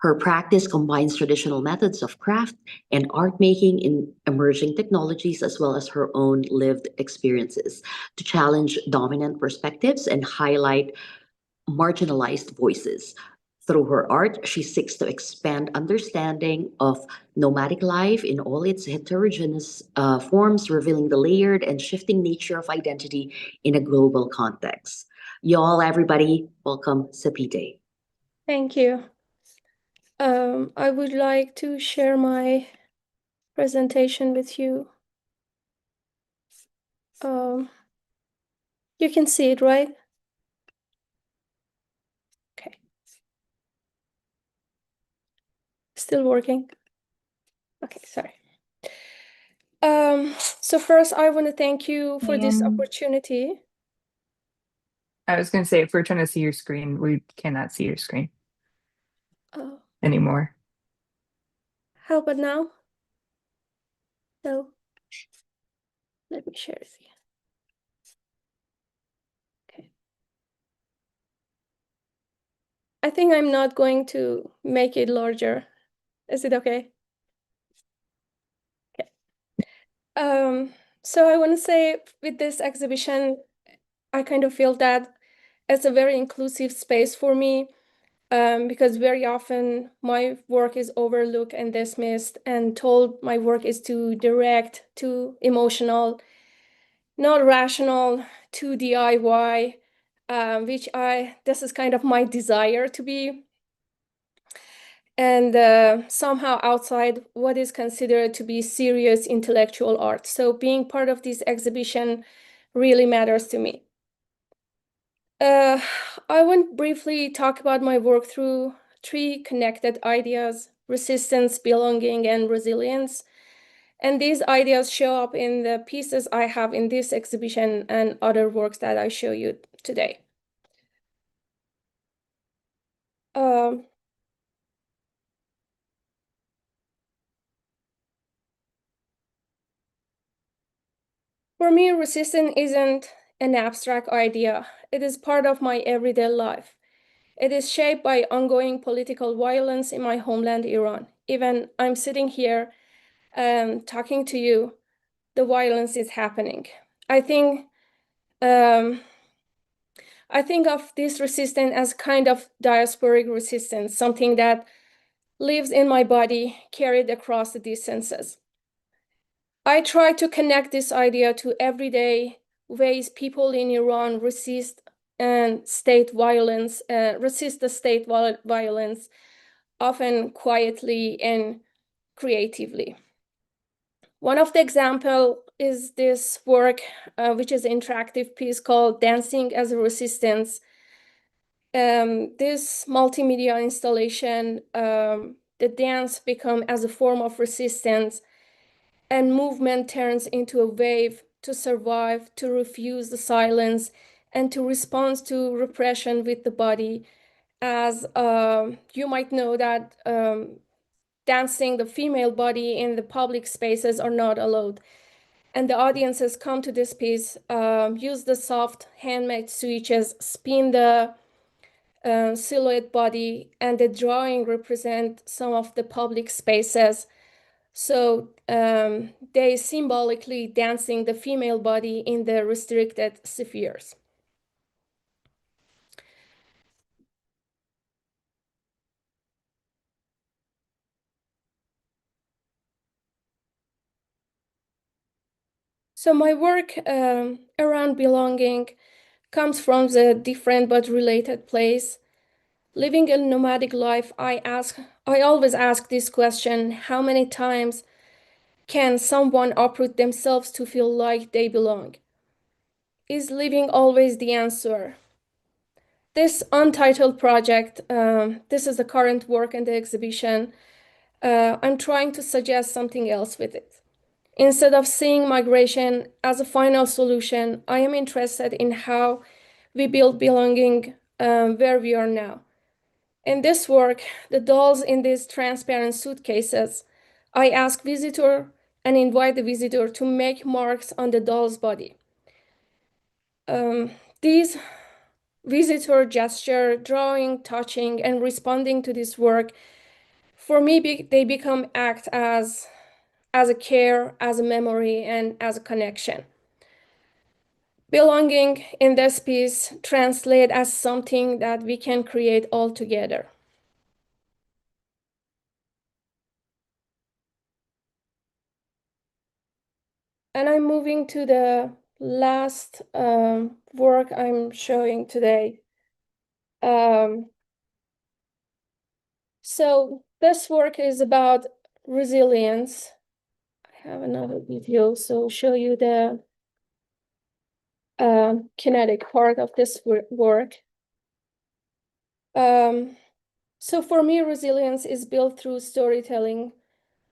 Her practice combines traditional methods of craft and art making in emerging technologies, as well as her own lived experiences, to challenge dominant perspectives and highlight marginalized voices. Through her art, she seeks to expand understanding of nomadic life in all its heterogeneous forms, revealing the layered and shifting nature of identity in a global context. Y'all, everybody, welcome Sepideh. Thank you. I would like to share my presentation with you. You can see it, right? Okay. Still working? Okay, sorry. So first, I want to thank you for this opportunity. I was going to say, if we're trying to see your screen, we cannot see your screen anymore. How about now? No. Let me share it again. Okay. I think I'm not going to make it larger. Is it okay? Okay. So I want to say with this exhibition, I kind of feel that it's a very inclusive space for me. Because very often my work is overlooked and dismissed and told my work is too direct, too emotional, not rational, too DIY, this is kind of my desire to be. And somehow outside what is considered to be serious intellectual art. So being part of this exhibition really matters to me. I want to briefly talk about my work through three connected ideas: resistance, belonging, and resilience. And these ideas show up in the pieces I have in this exhibition and other works that I show you today. For me, resistance isn't an abstract idea. It is part of my everyday life. It is shaped by ongoing political violence in my homeland, Iran. Even I'm sitting here talking to you, the violence is happening. I think of this resistance as kind of diasporic resistance, something that lives in my body, carried across the distances. I try to connect this idea to everyday ways people in Iran resist the state violence, often quietly and creatively. One of the examples is this work, which is an interactive piece called Dancing as a Resistance. This multimedia installation, the dance becomes as a form of resistance, and movement turns into a wave to survive, to refuse the silence, and to respond to repression with the body. As you might know that dancing the female body in the public spaces are not allowed. And the audiences come to this piece, use the soft handmade switches, spin the silhouette body, and the drawing represent some of the public spaces. So they symbolically dancing the female body in the restricted spheres. So my work around belonging comes from the different but related place. Living a nomadic life, I always ask this question: how many times can someone uproot themselves to feel like they belong? Is living always the answer? This untitled project, this is the current work in the exhibition. I'm trying to suggest something else with it. Instead of seeing migration as a final solution, I am interested in how we build belonging where we are now. In this work, the dolls in these transparent suitcases, I ask visitor and invite the visitor to make marks on the doll's body. These visitor gesture, drawing, touching, and responding to this work, for me, they become act as a care, as a memory, and as a connection. Belonging in this piece translate as something that we can create all together. And I'm moving to the last work I'm showing today. So this work is about resilience. I have another video, so show you the kinetic part of this work. So for me, resilience is built through storytelling,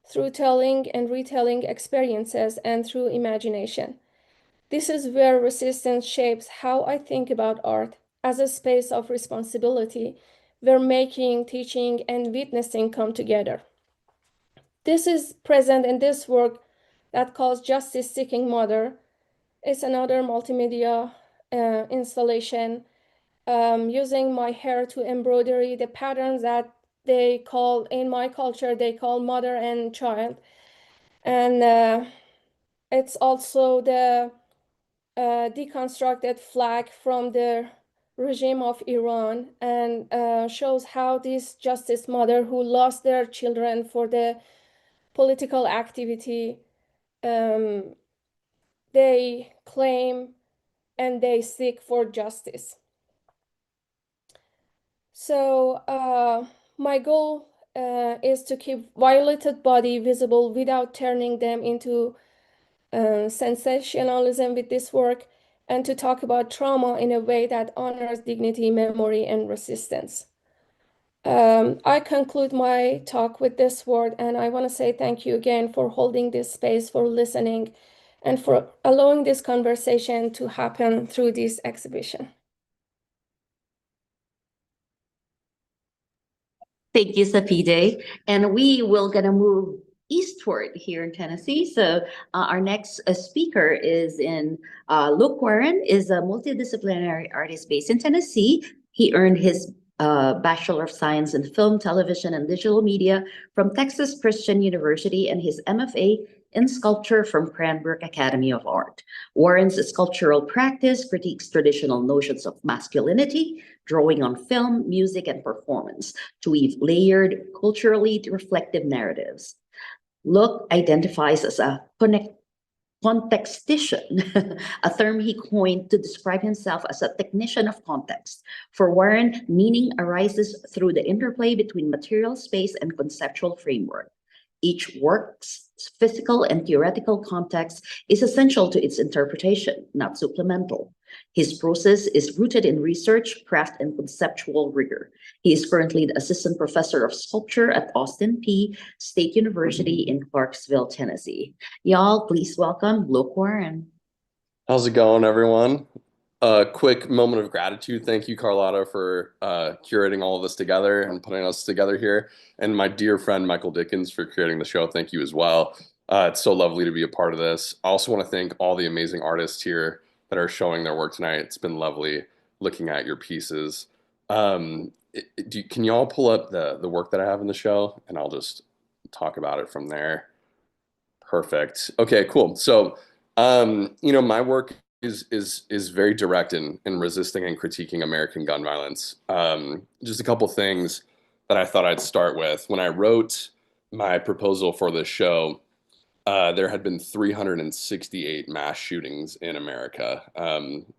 through telling and retelling experiences, and through imagination. This is where resistance shapes how I think about art as a space of responsibility, where making, teaching, and witnessing come together. This is present in this work that calls Justice Seeking Mother. It's another multimedia installation using my hair to embroidery the patterns that they call, in my culture, they call mother and child. And it's also the deconstructed flag from the regime of Iran, and shows how this justice mother who lost their children for the political activity, they claim and they seek for justice. So my goal is to keep violated body visible without turning them into sensationalism with this work, and to talk about trauma in a way that honors dignity, memory, and resistance. I conclude my talk with this word, and I want to say thank you again for holding this space, for listening, and for allowing this conversation to happen through this exhibition. Thank you, Sepideh. And we will gonna move eastward here in Tennessee. So our next speaker is Luke Warren is a multidisciplinary artist based in Tennessee. He earned his Bachelor of Science in Film, Television, and Digital Media from Texas Christian University and his MFA in Sculpture from Cranbrook Academy of Art. Warren's sculptural practice critiques traditional notions of masculinity, drawing on film, music, and performance to weave layered, culturally reflective narratives. Luke identifies as a contextician, a term he coined to describe himself as a technician of context. For Warren, meaning arises through the interplay between material space and conceptual framework. Each work's physical and theoretical context is essential to its interpretation, not supplemental. His process is rooted in research, craft, and conceptual rigor. He is currently the assistant professor of sculpture at Austin Peay State University in Clarksville, Tennessee. Y'all, please welcome Luke Warren. How's it going, everyone? A quick moment of gratitude. Thank you, Carlotta, for curating all of this together and putting us together here. And my dear friend, Michael Dickins, for creating the show. Thank you as well. It's so lovely to be a part of this. I also want to thank all the amazing artists here that are showing their work tonight. It's been lovely looking at your pieces. Can you all pull up the work that I have in the show? And I'll just talk about it from there. Perfect. Okay, cool. So, my work is very direct in resisting and critiquing American gun violence. Just a couple things that I thought I'd start with. When I wrote my proposal for this show, there had been 368 mass shootings in America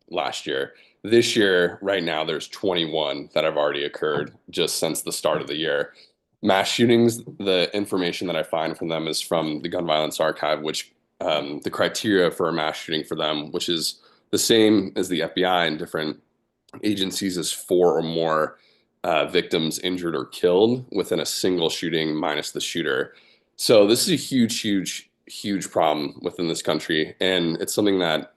last year. This year, right now, there's 21 that have already occurred just since the start of the year. Mass shootings, the information that I find from them is from the Gun Violence Archive, which the criteria for a mass shooting for them, which is the same as the FBI and different agencies, is 4 or more victims injured or killed within a single shooting minus the shooter. So this is a huge problem within this country. And it's something that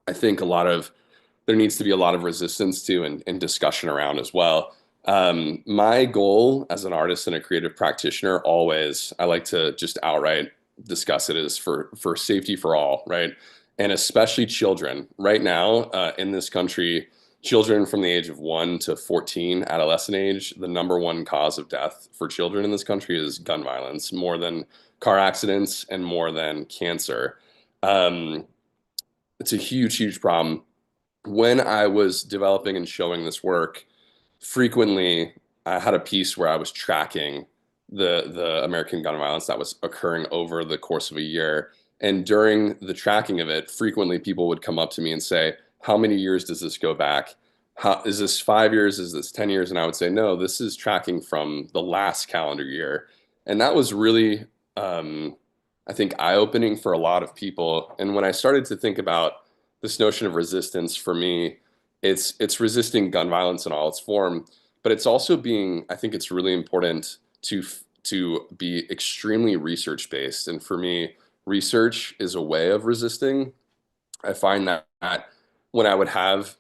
I think there needs to be a lot of resistance to and discussion around as well. My goal as an artist and a creative practitioner, always, I like to just outright discuss it, is for safety for all, right? And especially children. Right now, in this country, children from the age of 1 to 14, adolescent age, the #1 cause of death for children in this country is gun violence, more than car accidents and more than cancer. It's a huge problem. When I was developing and showing this work, frequently I had a piece where I was tracking the American gun violence that was occurring over the course of a year. And during the tracking of it, frequently people would come up to me and say, how many years does this go back? Is this 5 years? Is this 10 years? And I would say, no, this is tracking from the last calendar year. And that was really, I think, eye-opening for a lot of people. And when I started to think about this notion of resistance, for me, it's resisting gun violence in all its form, but it's also I think it's really important to be extremely research-based. And for me, research is a way of resisting. I find that when I would have,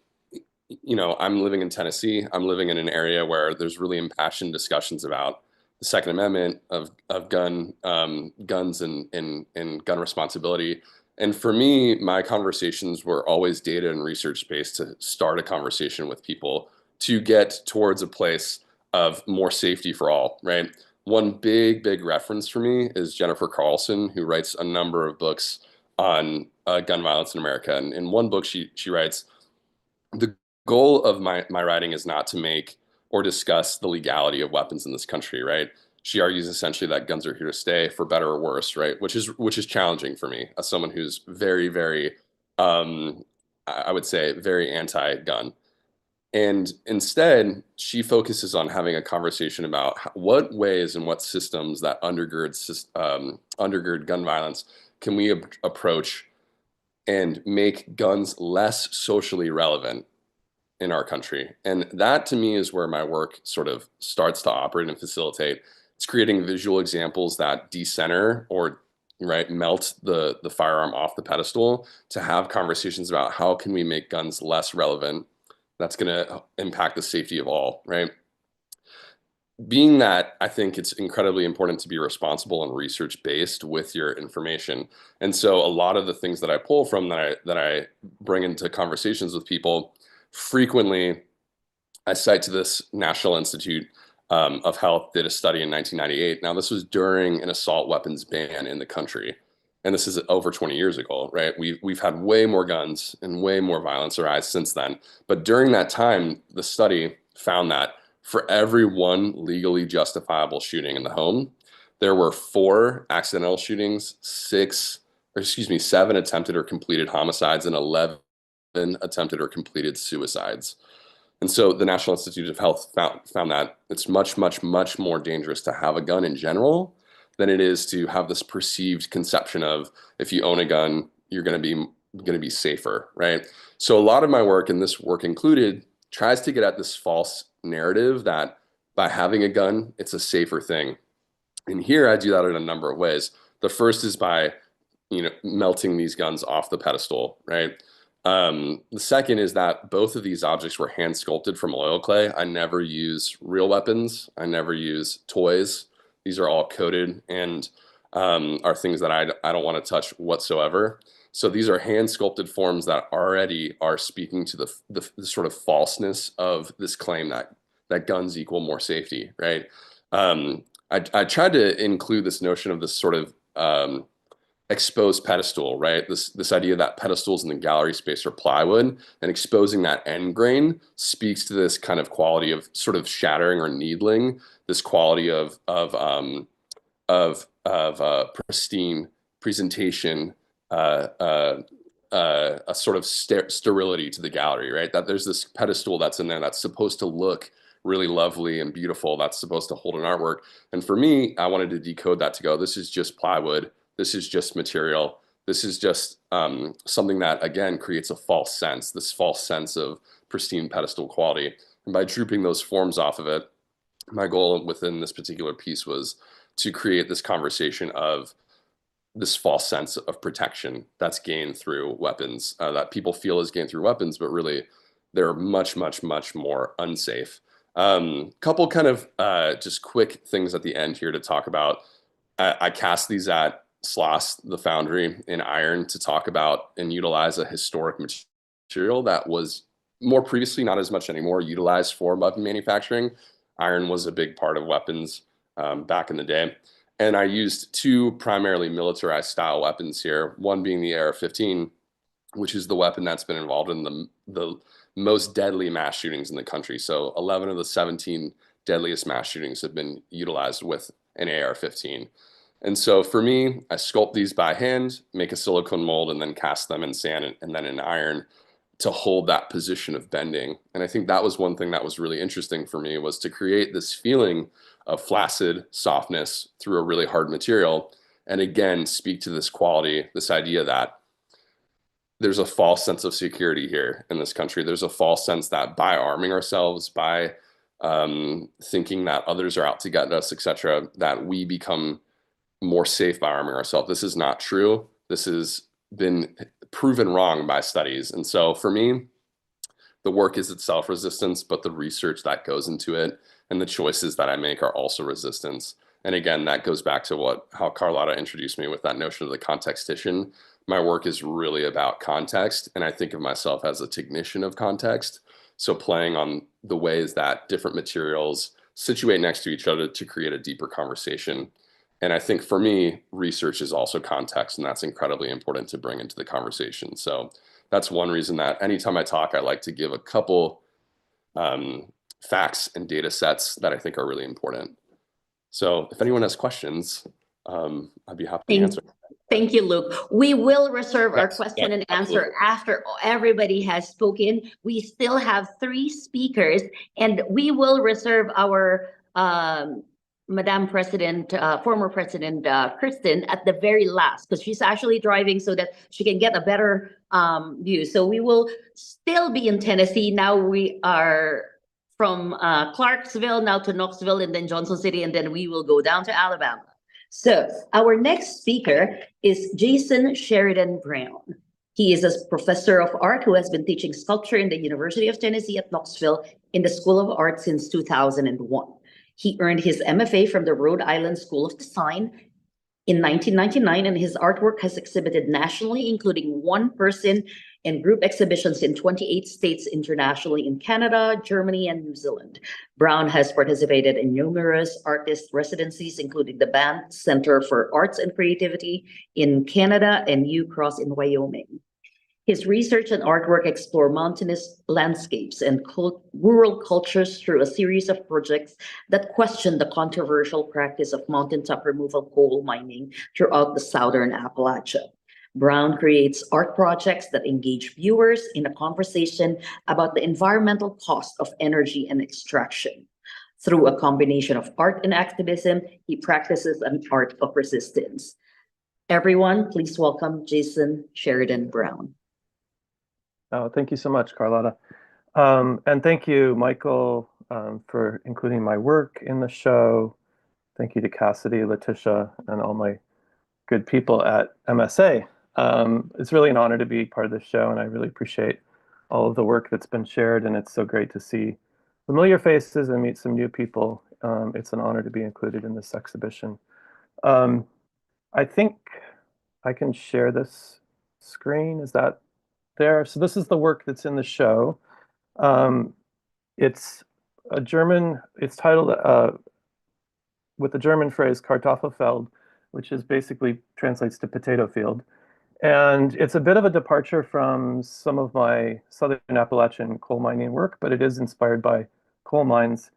I'm living in Tennessee, I'm living in an area where there's really impassioned discussions about the Second Amendment of guns and gun responsibility. And for me, my conversations were always data and research-based to start a conversation with people to get towards a place of more safety for all, right? One big reference for me is Jennifer Carlson, who writes a number of books on gun violence in America. And in one book, she writes, the goal of my writing is not to make or discuss the legality of weapons in this country, right? She argues essentially that guns are here to stay, for better or worse, right? Which is challenging for me as someone who's very, I would say, very anti-gun. And instead, she focuses on having a conversation about what ways and what systems that undergird gun violence can we approach and make guns less socially relevant in our country. And that, to me, is where my work sort of starts to operate and facilitate. It's creating visual examples that decenter or melt the firearm off the pedestal to have conversations about how can we make guns less relevant. That's going to impact the safety of all, right? being that I think it's incredibly important to be responsible and research-based with your information. And so a lot of the things that I pull from that I bring into conversations with people, frequently I cite to this National Institute of Health did a study in 1998. Now, this was during an assault weapons ban in the country. And this is over 20 years ago, right? We've had way more guns and way more violence arise since then. But during that time, the study found that for every one legally justifiable shooting in the home, there were 4 accidental shootings, 7 attempted or completed homicides, and 11 attempted or completed suicides. And so the National Institute of Health found that it's much, much, much more dangerous to have a gun in general than it is to have this perceived conception of, if you own a gun, you're going to be safer, right? So a lot of my work, and this work included, tries to get at this false narrative that by having a gun, it's a safer thing. And here I do that in a number of ways. The first is by, melting these guns off the pedestal, right? The second is that both of these objects were hand sculpted from oil clay. I never use real weapons. I never use toys. These are all coated and are things that I don't want to touch whatsoever. So these are hand sculpted forms that already are speaking to the sort of falseness of this claim that guns equal more safety, right? I tried to include this notion of this sort of exposed pedestal, right? This idea that pedestals in the gallery space are plywood, and exposing that end grain speaks to this kind of quality of sort of shattering or needling, this quality of pristine presentation, a sort of sterility to the gallery, right? That there's this pedestal that's in there that's supposed to look really lovely and beautiful, that's supposed to hold an artwork. And for me, I wanted to decode that to go, this is just plywood. This is just material. This is just something that, again, creates a false sense, this false sense of pristine pedestal quality. And by drooping those forms off of it, my goal within this particular piece was to create this conversation of this false sense of protection that's gained through weapons, that people feel is gained through weapons, but really they're much, much, much more unsafe. Couple kind of just quick things at the end here to talk about. I cast these at Sloss, the foundry, in iron to talk about and utilize a historic material that was more previously, not as much anymore, utilized for weapon manufacturing. Iron was a big part of weapons back in the day. And I used 2 primarily militarized style weapons here, one being the AR-15, which is the weapon that's been involved in the most deadly mass shootings in the country. So 11 of the 17 deadliest mass shootings have been utilized with an AR-15. And so for me, I sculpt these by hand, make a silicone mold, and then cast them in sand and then in iron to hold that position of bending. And I think that was one thing that was really interesting for me, was to create this feeling of flaccid softness through a really hard material. And again, speak to this quality, this idea that there's a false sense of security here in this country. There's a false sense that by arming ourselves, by thinking that others are out to get us, etc., that we become more safe by arming ourselves. This is not true. This has been proven wrong by studies. And so for me, the work is itself resistance, but the research that goes into it and the choices that I make are also resistance. And again, that goes back to how Carlotta introduced me with that notion of the contextician. My work is really about context, and I think of myself as a technician of context. So playing on the ways that different materials situate next to each other to create a deeper conversation. And I think for me, research is also context, and that's incredibly important to bring into the conversation. So that's one reason that anytime I talk, I like to give a couple facts and data sets that I think are really important. So if anyone has questions, I'd be happy to answer. Thank you, Luke. We will reserve our question and answer after everybody has spoken. We still have 3 speakers, and we will reserve our Madam President, former President Kristen at the very last, because she's actually driving so that she can get a better view. So we will still be in Tennessee. Now we are from Clarksville now to Knoxville, and then Johnson City, and then we will go down to Alabama. So our next speaker is Jason Sheridan Brown. He is a professor of art who has been teaching sculpture in the University of Tennessee at Knoxville in the School of Art since 2001. He earned his MFA from the Rhode Island School of Design in 1999, and his artwork has exhibited nationally, including one-person and group exhibitions in 28 states internationally in Canada, Germany, and New Zealand. Brown has participated in numerous artist residencies, including the Band Center for Arts and Creativity in Canada and UCross in Wyoming. His research and artwork explore mountainous landscapes and rural cultures through a series of projects that question the controversial practice of mountaintop removal coal mining throughout the southern Appalachia. Brown creates art projects that engage viewers in a conversation about the environmental cost of energy and extraction. Through a combination of art and activism, he practices an art of resistance. Everyone, please welcome Jason Sheridan Brown. Oh, thank you so much, Carlotta. And thank you, Michael, for including my work in the show. Thank you to Cassidy, Letitia, and all my good people at MSA. It's really an honor to be part of this show, and I really appreciate all of the work that's been shared, and it's so great to see familiar faces and meet some new people. It's an honor to be included in this exhibition. I think I can share this screen. Is that there? So this is the work that's in the show. It's a German, it's titled with the German phrase Kartoffelfeld, which is basically translates to potato field. And it's a bit of a departure from some of my Southern Appalachian coal mining work, but it is inspired by coal mines.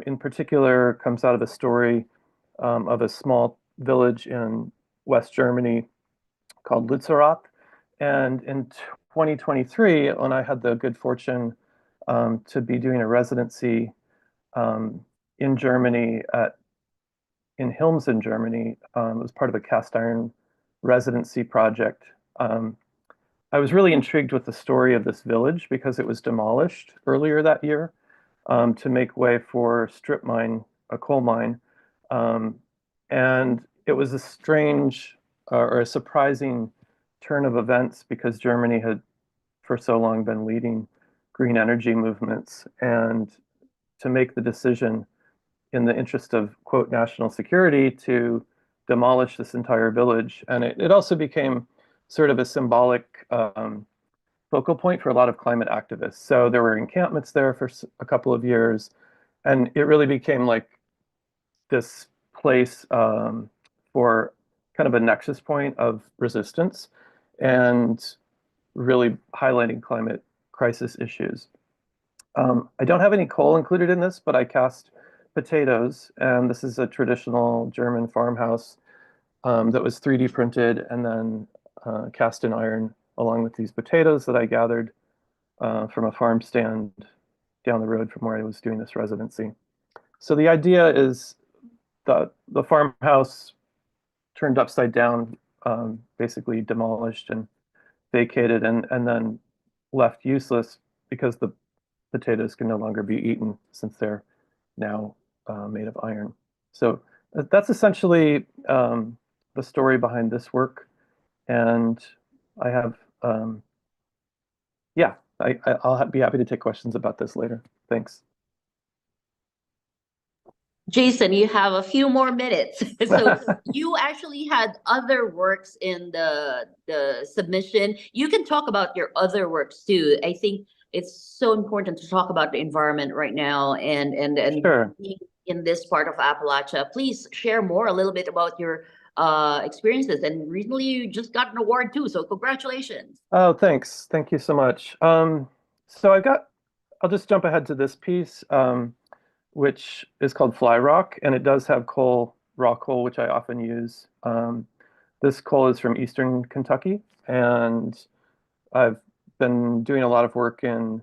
In particular, comes out of a story of a small village in West Germany called Lützerath. And in 2023, when I had the good fortune to be doing a residency in Germany in Hilms in Germany, it was part of a cast iron residency project. I was really intrigued with the story of this village because it was demolished earlier that year to make way for strip mine, a coal mine. And it was a strange or a surprising turn of events because Germany had for so long been leading green energy movements, and to make the decision in the interest of, quote, national security to demolish this entire village. And it also became sort of a symbolic focal point for a lot of climate activists. So there were encampments there for a couple of years, and it really became like this place for kind of a nexus point of resistance and really highlighting climate crisis issues. I don't have any coal included in this, but I cast potatoes, and this is a traditional German farmhouse that was 3D printed and then cast in iron along with these potatoes that I gathered from a farm stand down the road from where I was doing this residency. So the idea is that the farmhouse turned upside down, basically demolished and vacated and then left useless because the potatoes can no longer be eaten since they're now made of iron. So that's essentially the story behind this work. And I have, yeah, I'll be happy to take questions about this later. Thanks. Jason, you have a few more minutes. So you actually had other works in the submission. You can talk about your other works too. I think it's so important to talk about the environment right now and Sure. in this part of Appalachia. Please share more a little bit about your experiences. And recently you just got an award too, so congratulations. Oh, thanks. Thank you so much. So I'll just jump ahead to this piece, which is called Fly Rock, and it does have coal, raw coal, which I often use. This coal is from Eastern Kentucky, and I've been doing a lot of work in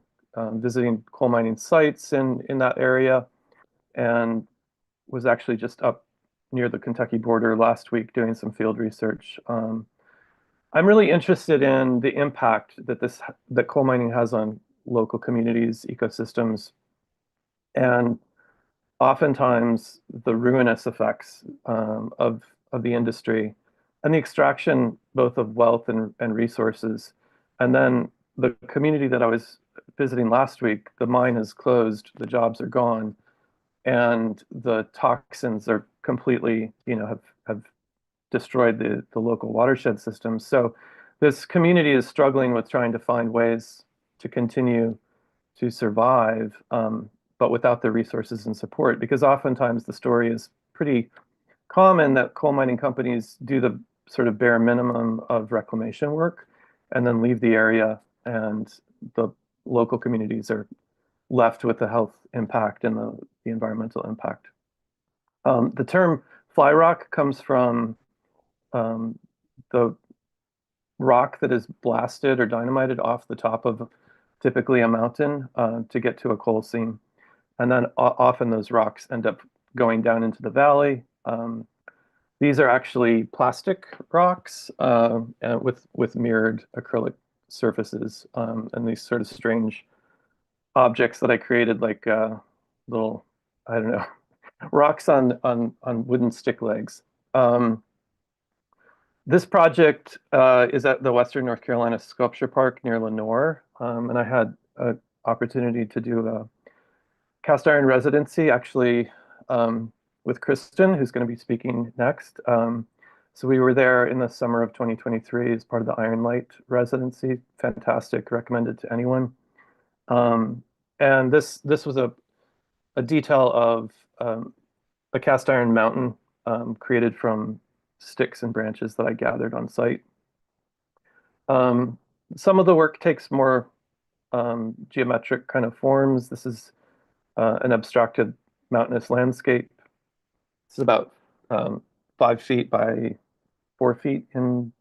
visiting coal mining sites in that area, and was actually just up near the Kentucky border last week doing some field research. I'm really interested in the impact that coal mining has on local communities, ecosystems, and oftentimes the ruinous effects of the industry and the extraction both of wealth and resources. And then the community that I was visiting last week, the mine is closed, the jobs are gone. and the toxins are completely, have destroyed the local watershed system. So this community is struggling with trying to find ways to continue to survive, but without the resources and support, because oftentimes the story is pretty common that coal mining companies do the sort of bare minimum of reclamation work and then leave the area, and the local communities are left with the health impact and the environmental impact. The term fly rock comes from the rock that is blasted or dynamited off the top of typically a mountain to get to a coal seam. And then often those rocks end up going down into the valley. These are actually plastic rocks with mirrored acrylic surfaces, and these sort of strange objects that I created, like little, I don't know, rocks on wooden stick legs. This project is at the Western North Carolina Sculpture Park near Lenoir, and I had an opportunity to do a cast iron residency, actually, with Kristen, who's going to be speaking next. So we were there in the summer of 2023 as part of the Iron Light residency. Fantastic, recommended to anyone. And this was a detail of a cast iron mountain created from sticks and branches that I gathered on site. Some of the work takes more geometric kind of forms. This is an abstracted mountainous landscape. It's about 5 feet by 4 feet in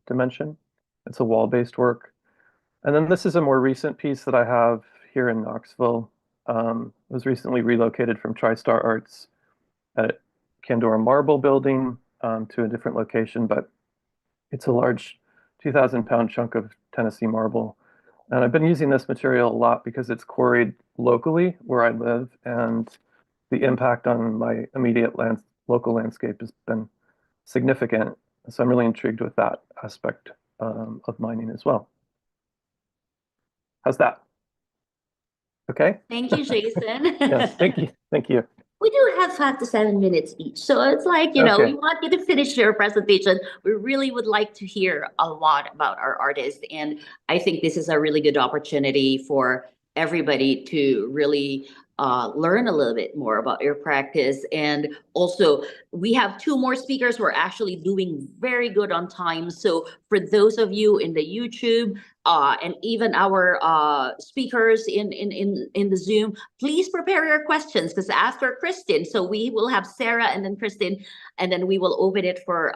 dimension. It's a wall-based work. And then this is a more recent piece that I have here in Knoxville. It was recently relocated from TriStar Arts at Candora Marble Building to a different location, but it's a large 2,000-pound chunk of Tennessee marble. And I've been using this material a lot because it's quarried locally where I live, and the impact on my immediate local landscape has been significant. So I'm really intrigued with that aspect of mining as well. How's that? Okay. Thank you, Jason. Yes, thank you. Thank you. We do have 5 to 7 minutes each. So it's like, you know, Okay. we want you to finish your presentation. We really would like to hear a lot about our artists. And I think this is a really good opportunity for everybody to really learn a little bit more about your practice. And also, we have 2 more speakers who are actually doing very good on time. So for those of you in the YouTube, and even our speakers in the Zoom, please prepare your questions, because after Kristen, so we will have Sarah and then Kristen, and then we will open it for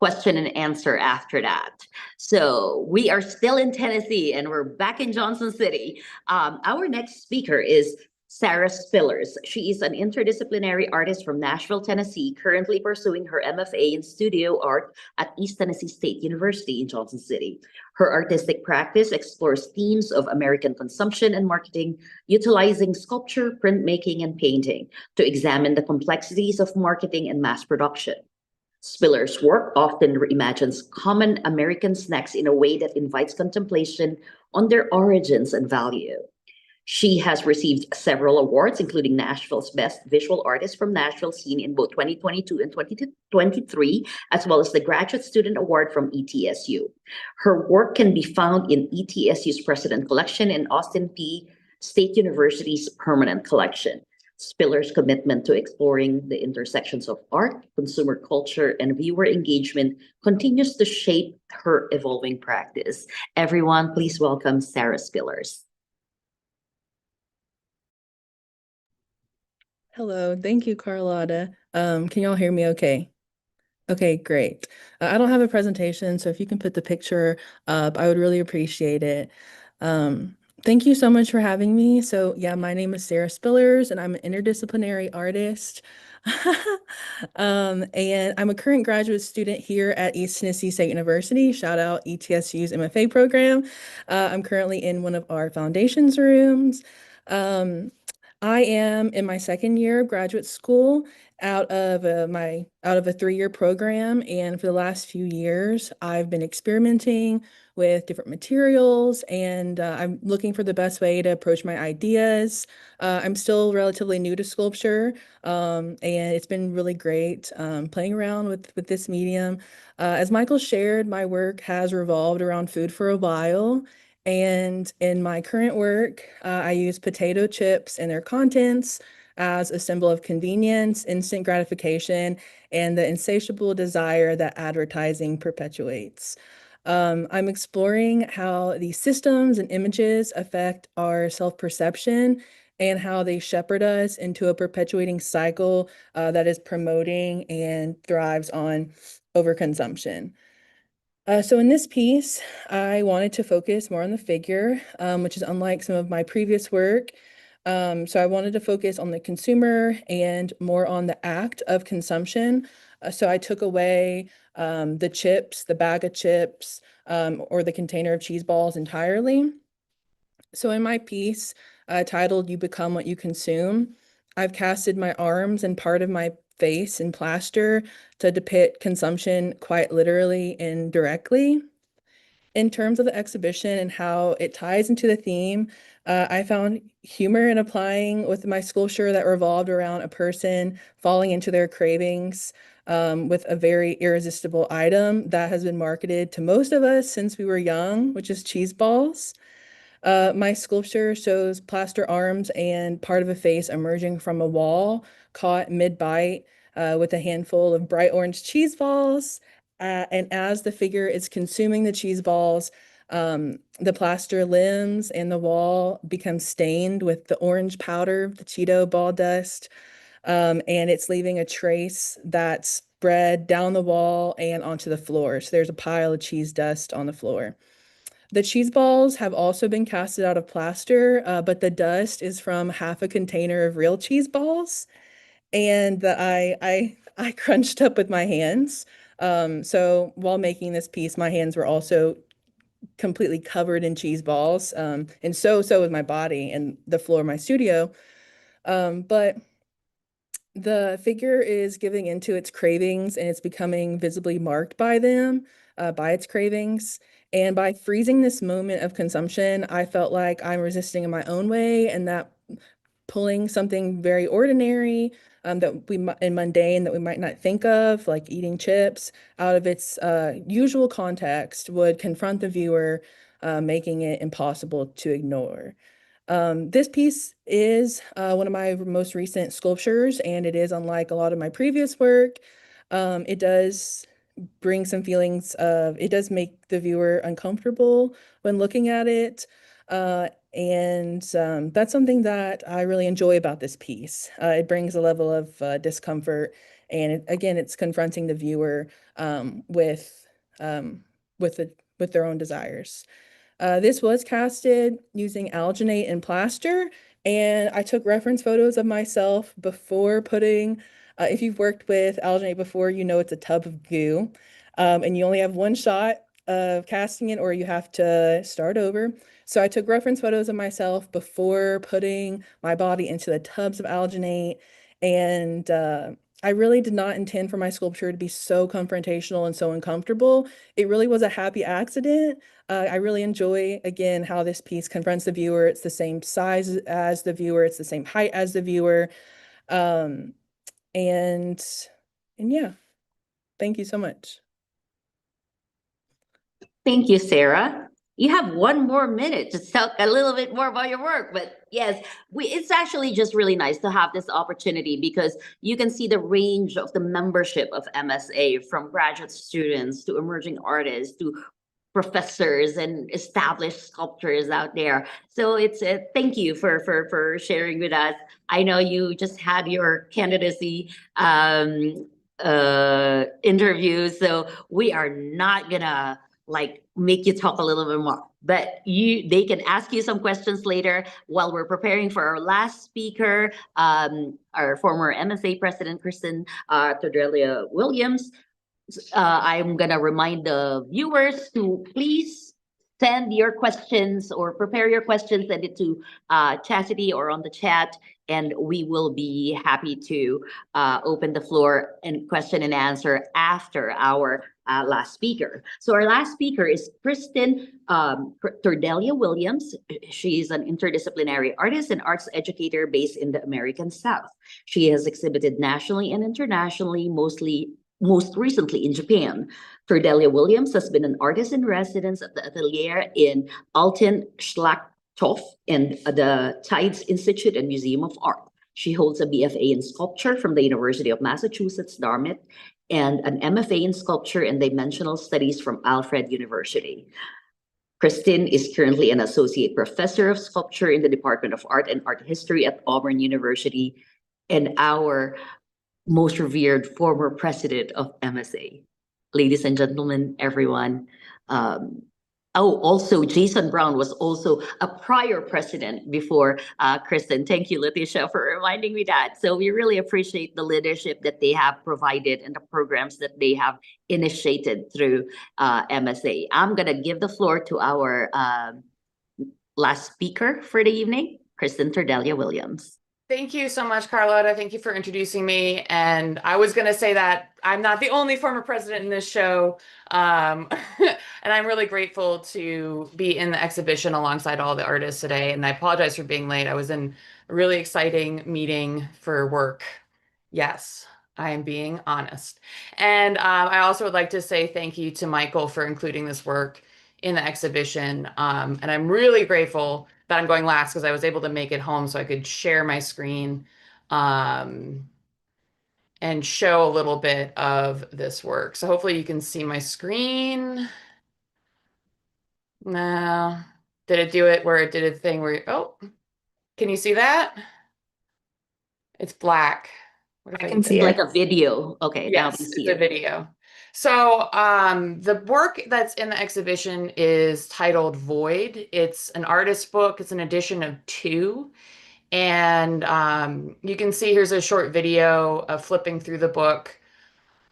question and answer after that. So we are still in Tennessee and we're back in Johnson City. Our next speaker is Sarah Spillers. She is an interdisciplinary artist from Nashville, Tennessee, currently pursuing her MFA in studio art at East Tennessee State University in Johnson City. Her artistic practice explores themes of American consumption and marketing, utilizing sculpture, printmaking, and painting to examine the complexities of marketing and mass production. Spillers' work often reimagines common American snacks in a way that invites contemplation on their origins and value. She has received several awards, including Nashville's Best Visual Artist from Nashville Scene in both 2022 and 2023, as well as the Graduate Student Award from ETSU. Her work can be found in ETSU's President Collection and Austin Peay State University's Permanent Collection. Spillers' commitment to exploring the intersections of art, consumer culture, and viewer engagement continues to shape her evolving practice. Everyone, please welcome Sarah Spillers. Hello, thank you, Carlotta. Can y'all hear me okay? Okay, great. I don't have a presentation, so if you can put the picture up, I would really appreciate it. Thank you so much for having me. So yeah, my name is Sarah Spillers, and I'm an interdisciplinary artist. And I'm a current graduate student here at East Tennessee State University. Shout out ETSU's MFA program. I'm currently in one of our foundations rooms. I am in my 2nd year of graduate school, out of a 3-year program, and for the last few years I've been experimenting with different materials, and I'm looking for the best way to approach my ideas. I'm still relatively new to sculpture, and it's been really great playing around with this medium. As Michael shared, my work has revolved around food for a while, and in my current work I use potato chips and their contents as a symbol of convenience, instant gratification, and the insatiable desire that advertising perpetuates. I'm exploring how these systems and images affect our self-perception and how they shepherd us into a perpetuating cycle that is promoting and thrives on overconsumption. So in this piece, I wanted to focus more on the figure, which is unlike some of my previous work. So I wanted to focus on the consumer and more on the act of consumption. So I took away the chips, the bag of chips, or the container of cheese balls entirely. So in my piece, titled "You Become What You Consume," I've casted my arms and part of my face in plaster to depict consumption quite literally and directly. In terms of the exhibition and how it ties into the theme, I found humor in applying with my sculpture that revolved around a person falling into their cravings with a very irresistible item that has been marketed to most of us since we were young, which is cheese balls. My sculpture shows plaster arms and part of a face emerging from a wall, caught mid-bite with a handful of bright orange cheese balls. And as the figure is consuming the cheese balls, the plaster limbs and the wall become stained with the orange powder, the Cheeto ball dust, and it's leaving a trace that's spread down the wall and onto the floor. So there's a pile of cheese dust on the floor. The cheese balls have also been casted out of plaster, but the dust is from half a container of real cheese balls, and I crunched up with my hands. So while making this piece, my hands were also completely covered in cheese balls, and so was my body and the floor of my studio. But the figure is giving into its cravings, and it's becoming visibly marked by them, by its cravings. And by freezing this moment of consumption, I felt like I'm resisting in my own way, and that pulling something very ordinary and mundane that we might not think of, like eating chips, out of its usual context would confront the viewer, making it impossible to ignore. This piece is one of my most recent sculptures, and it is unlike a lot of my previous work. It does bring some feelings of, it does make the viewer uncomfortable when looking at it. And that's something that I really enjoy about this piece. It brings a level of discomfort, and again, it's confronting the viewer with their own desires. This was casted using alginate and plaster, and I took reference photos of myself before putting, if you've worked with alginate before, you know it's a tub of goo, and you only have one shot of casting it, or you have to start over. So I took reference photos of myself before putting my body into the tubs of alginate, and I really did not intend for my sculpture to be so confrontational and so uncomfortable. It really was a happy accident. I really enjoy, again, how this piece confronts the viewer. It's the same size as the viewer. It's the same height as the viewer. And yeah, thank you so much. Thank you, Sarah. You have 1 more minute to talk a little bit more about your work, but yes, it's actually just really nice to have this opportunity because you can see the range of the membership of MSA, from graduate students to emerging artists to professors and established sculptors out there. So it's a thank you for sharing with us. I know you just had your candidacy interview, so we are not gonna make you talk a little bit more, but they can ask you some questions later while we're preparing for our last speaker, our former MSA president, Kristen Tordella-Williams. I'm gonna remind the viewers to please send your questions or prepare your questions, send it to Chastity or on the chat, and we will be happy to open the floor and question and answer after our last speaker. So our last speaker is Kristen Tordella-Williams. She's an interdisciplinary artist and arts educator based in the American South. She has exhibited nationally and internationally, most recently in Japan. Tordella-Williams has been an artist in residence at the Atelier in Alten Schlachtow and the Tides Institute and Museum of Art. She holds a BFA in sculpture from the University of Massachusetts, Dartmouth, and an MFA in sculpture and dimensional studies from Alfred University. Kristen is currently an associate professor of sculpture in the Department of Art and Art History at Auburn University, and our most revered former president of MSA. Ladies and gentlemen, everyone. Also, Jason Brown was also a prior president before Kristen. Thank you, Leticia, for reminding me that. So we really appreciate the leadership that they have provided and the programs that they have initiated through MSA. I'm going to give the floor to our last speaker for the evening, Kristen Tordella-Williams. Thank you so much, Carlotta. Thank you for introducing me. And I was going to say that I'm not the only former president in this show. And I'm really grateful to be in the exhibition alongside all the artists today. And I apologize for being late. I was in a really exciting meeting for work. Yes, I am being honest. And I also would like to say thank you to Michael for including this work in the exhibition. And I'm really grateful that I'm going last because I was able to make it home so I could share my screen and show a little bit of this work. So hopefully you can see my screen. No, did it do it where it did a thing where, oh, can you see that? It's black. What if I can see like a video. Okay, yes, now we see it's a video. So the work that's in the exhibition is titled Void. It's an artist book. It's an edition of 2. And you can see here's a short video of flipping through the book.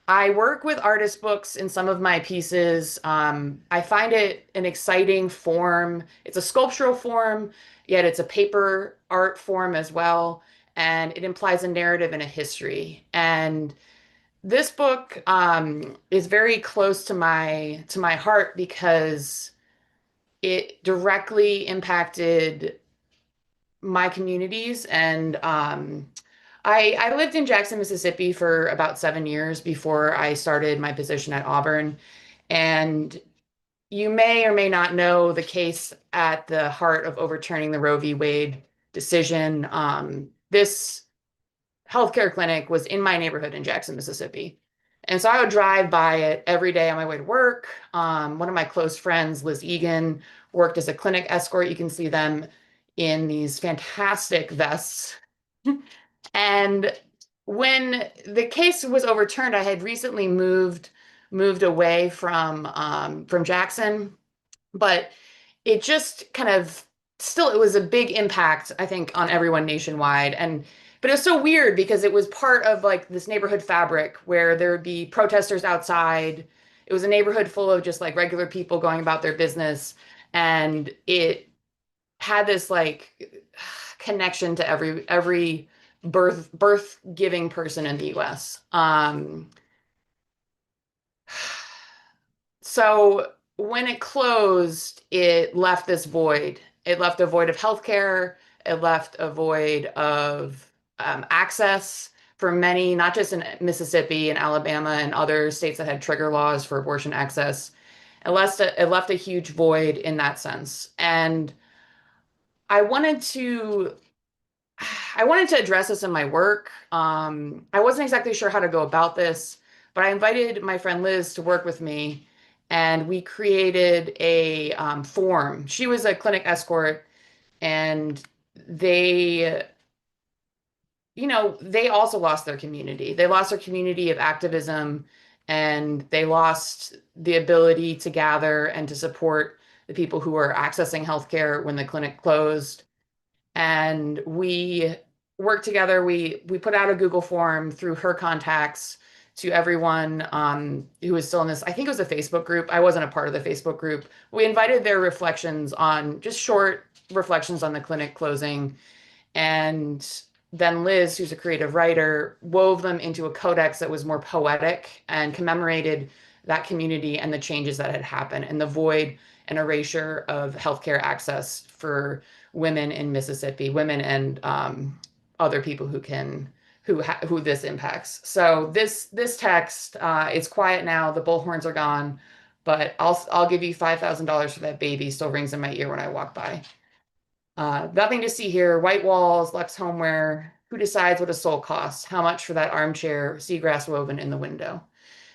I work with artist books in some of my pieces. I find it an exciting form. It's a sculptural form, yet it's a paper art form as well. And it implies a narrative and a history. And this book is very close to my heart because it directly impacted my communities. And I lived in Jackson, Mississippi for about 7 years before I started my position at Auburn. And you may or may not know the case at the heart of overturning the Roe v. Wade decision. This healthcare clinic was in my neighborhood in Jackson, Mississippi. And so I would drive by it every day on my way to work. One of my close friends, Liz Egan, worked as a clinic escort. You can see them in these fantastic vests. And when the case was overturned, I had recently moved away from Jackson, but it just kind of still, it was a big impact, I think, on everyone nationwide. But it was so weird because it was part of like this neighborhood fabric where there would be protesters outside. It was a neighborhood full of just like regular people going about their business. And it had this like connection to every birth giving person in the US. So when it closed, it left this void. It left a void of healthcare. It left a void of access for many, not just in Mississippi and Alabama and other states that had trigger laws for abortion access. It left a huge void in that sense. And I wanted to address this in my work. I wasn't exactly sure how to go about this, but I invited my friend Liz to work with me, and we created a form. She was a clinic escort, and they also lost their community. They lost their community of activism, and they lost the ability to gather and to support the people who were accessing healthcare when the clinic closed. And we worked together. We put out a Google form through her contacts to everyone who was still in this. I think it was a Facebook group. I wasn't a part of the Facebook group. We invited their reflections on, just short reflections on the clinic closing. And then Liz, who's a creative writer, wove them into a codex that was more poetic and commemorated that community and the changes that had happened and the void and erasure of healthcare access for women in Mississippi, women and other people who this impacts. So this text, it's quiet now. The bullhorns are gone, but I'll give you $5,000 for that baby. Still rings in my ear when I walk by. Nothing to see here. White walls, Lux homeware. Who decides what a soul costs? How much for that armchair? Seagrass woven in the window.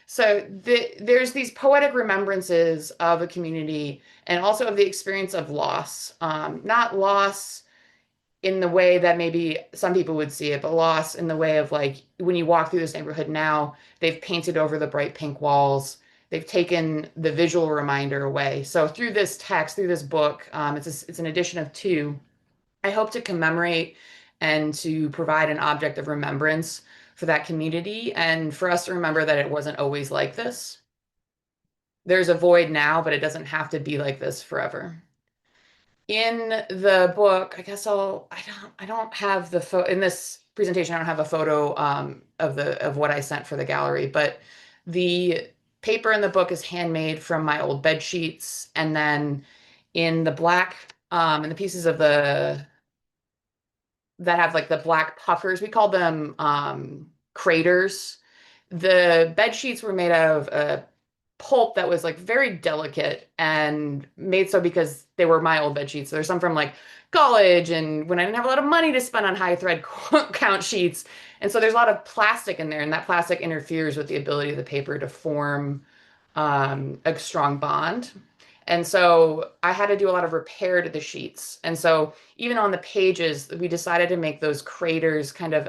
So there's these poetic remembrances of a community and also of the experience of loss. Not loss in the way that maybe some people would see it, but loss in the way of like when you walk through this neighborhood now, they've painted over the bright pink walls. They've taken the visual reminder away. So through this text, through this book, it's an edition of 2. I hope to commemorate and to provide an object of remembrance for that community and for us to remember that it wasn't always like this. There's a void now, but it doesn't have to be like this forever. In the book, I guess I don't have the photo in this presentation. I don't have a photo of what I sent for the gallery, but the paper in the book is handmade from my old bed sheets, and then in the black and the pieces of that have like the black puffers, we call them craters. The bed sheets were made out of a pulp that was like very delicate and made so because they were my old bed sheets. There's some from like college and when I didn't have a lot of money to spend on high thread count sheets. And so there's a lot of plastic in there, and that plastic interferes with the ability of the paper to form a strong bond. And so I had to do a lot of repair to the sheets. And so even on the pages, we decided to make those craters kind of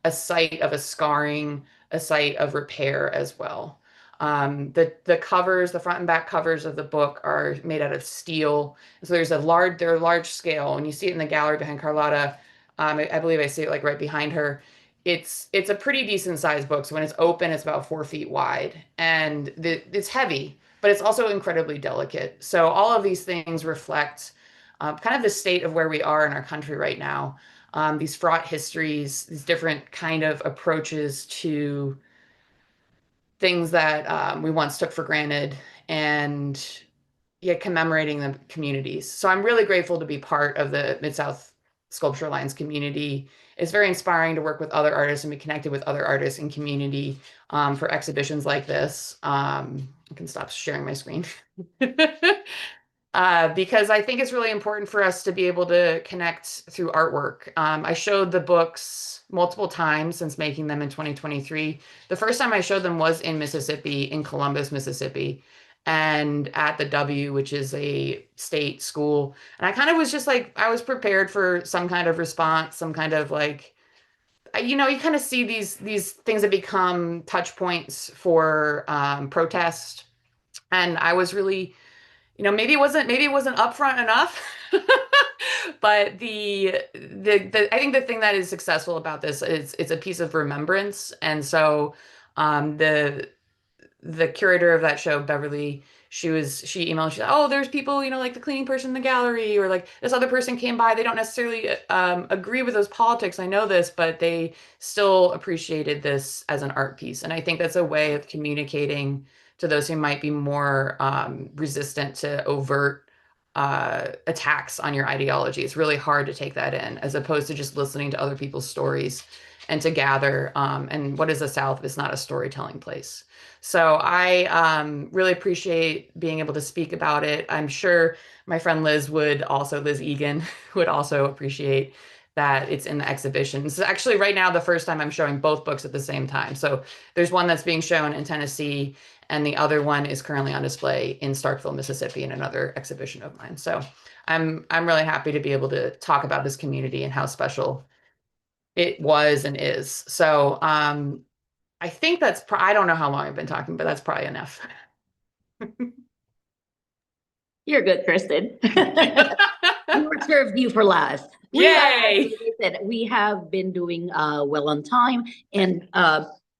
a site of a scarring, a site of repair as well. The covers, the front and back covers of the book are made out of steel. So they're large scale. When you see it in the gallery behind Carlotta, I believe I see it like right behind her. It's a pretty decent sized book. So when it's open, it's about 4 feet wide, and it's heavy, but it's also incredibly delicate. So all of these things reflect kind of the state of where we are in our country right now. These fraught histories, these different kind of approaches to things that we once took for granted, and yet commemorating the communities. So I'm really grateful to be part of the Mid-South Sculpture Alliance community. It's very inspiring to work with other artists and be connected with other artists in community for exhibitions like this. I can stop sharing my screen. Because I think it's really important for us to be able to connect through artwork. I showed the books multiple times since making them in 2023. The first time I showed them was in Mississippi, in Columbus, Mississippi, and at the W, which is a state school. And I kind of was just like, I was prepared for some kind of response, some kind of like, you know, you kind of see these things that become touch points for protest. And I was really, you know, maybe it wasn't upfront enough, but I think the thing that is successful about this is it's a piece of remembrance. And so the curator of that show, Beverly, she emailed, she said, oh, there's people, you know, like the cleaning person in the gallery, or like this other person came by. They don't necessarily agree with those politics. I know this, but they still appreciated this as an art piece. And I think that's a way of communicating to those who might be more resistant to overt attacks on your ideology. It's really hard to take that in, as opposed to just listening to other people's stories and to gather. And what is the South if it's not a storytelling place? So I really appreciate being able to speak about it. I'm sure my friend Liz Egan would also appreciate that it's in the exhibition. This is actually right now the first time I'm showing both books at the same time. So there's one that's being shown in Tennessee, and the other one is currently on display in Starkville, Mississippi, in another exhibition of mine. So I'm really happy to be able to talk about this community and how special it was and is. So I think I don't know how long I've been talking, but that's probably enough. You're good, Kristen. We reserved you for last. Yay! We have been doing well on time, and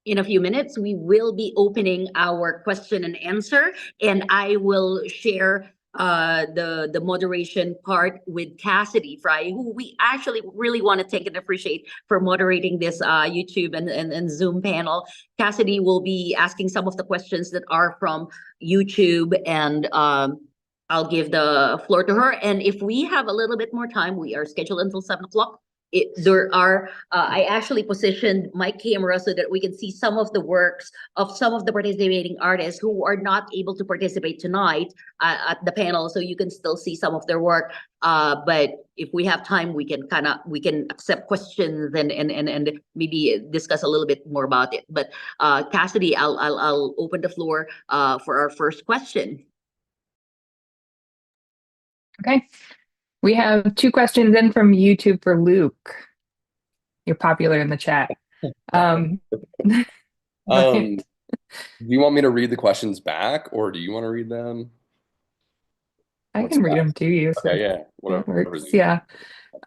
in a few minutes, we will be opening our question and answer, and I will share the moderation part with Cassidy Fry, who we actually really want to thank and appreciate for moderating this YouTube and Zoom panel. Cassidy will be asking some of the questions that are from YouTube, and I'll give the floor to her. And if we have a little bit more time, we are scheduled until 7 o'clock. I actually positioned my camera so that we can see some of the works of some of the participating artists who are not able to participate tonight at the panel. So you can still see some of their work. But if we have time, we can accept questions and maybe discuss a little bit more about it. But Cassidy, I'll open the floor for our first question. Okay. We have 2 questions in from YouTube for Luke. You're popular in the chat. Do you want me to read the questions back, or do you want to read them? I can read them to you. So Okay, yeah, whatever. Yeah.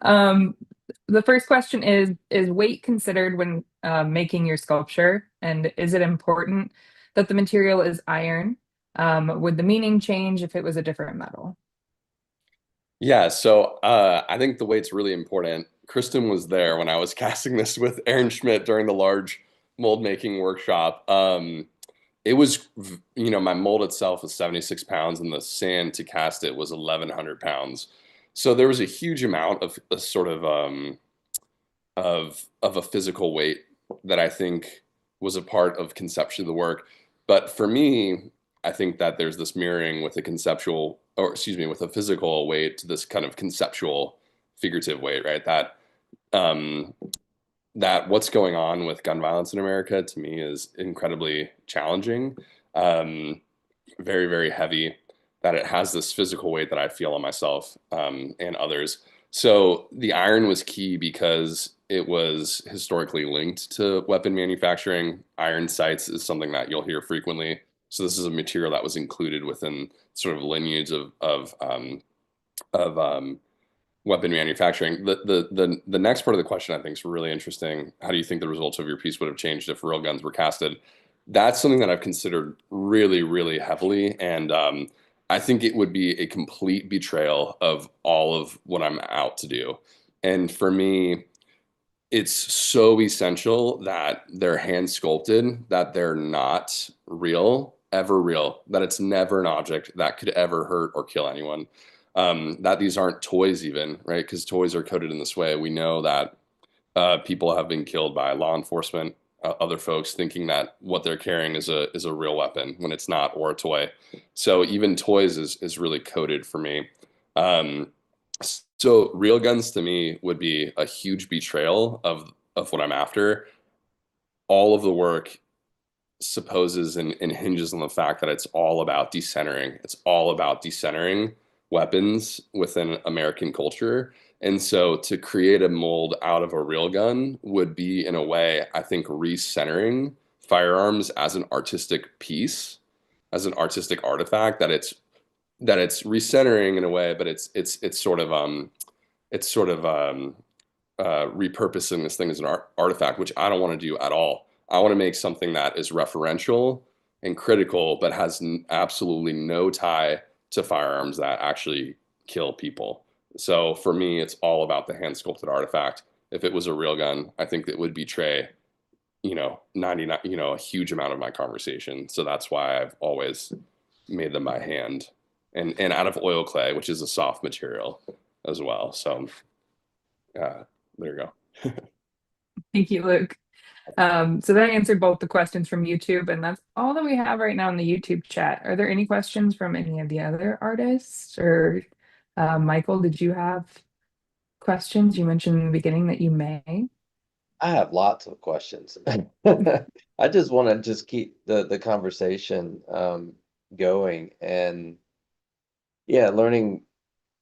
The first question is weight considered when making your sculpture? And is it important that the material is iron? Would the meaning change if it was a different metal? Yeah, so I think the weight's really important. Kristen was there when I was casting this with Aaron Schmidt during the large mold making workshop. It was, my mold itself was 76 pounds, and the sand to cast it was 1,100 pounds. So there was a huge amount of a sort of a physical weight that I think was a part of conception of the work. But for me, I think that there's this mirroring with with a physical weight to this kind of conceptual figurative weight, right? That what's going on with gun violence in America to me is incredibly challenging, very, very heavy, that it has this physical weight that I feel on myself and others. So the iron was key because it was historically linked to weapon manufacturing. Iron sights is something that you'll hear frequently. So this is a material that was included within sort of lineage of weapon manufacturing. The next part of the question I think is really interesting. How do you think the results of your piece would have changed if real guns were casted? That's something that I've considered really, really heavily, and I think it would be a complete betrayal of all of what I'm out to do. And for me, it's so essential that they're hand sculpted, that they're not real, ever real, that it's never an object that could ever hurt or kill anyone. That these aren't toys even, right? Because toys are coded in this way. We know that people have been killed by law enforcement, other folks thinking that what they're carrying is a real weapon when it's not, or a toy. So even toys is really coded for me. So real guns to me would be a huge betrayal of what I'm after. All of the work supposes and hinges on the fact that it's all about decentering. It's all about decentering weapons within American culture. And so to create a mold out of a real gun would be, in a way, I think, recentering firearms as an artistic piece, as an artistic artifact, that it's recentering in a way, but it's sort of repurposing this thing as an artifact, which I don't want to do at all. I want to make something that is referential and critical, but has absolutely no tie to firearms that actually kill people. So for me, it's all about the hand sculpted artifact. If it was a real gun, I think it would betray, 99, a huge amount of my conversation. So that's why I've always made them by hand and out of oil clay, which is a soft material as well. So there you go. Thank you, Luke. So that answered both the questions from YouTube, and that's all that we have right now in the YouTube chat. Are there any questions from any of the other artists? Or Michael, did you have questions? You mentioned in the beginning that you may. I have lots of questions. I just want to keep the conversation going, and learning.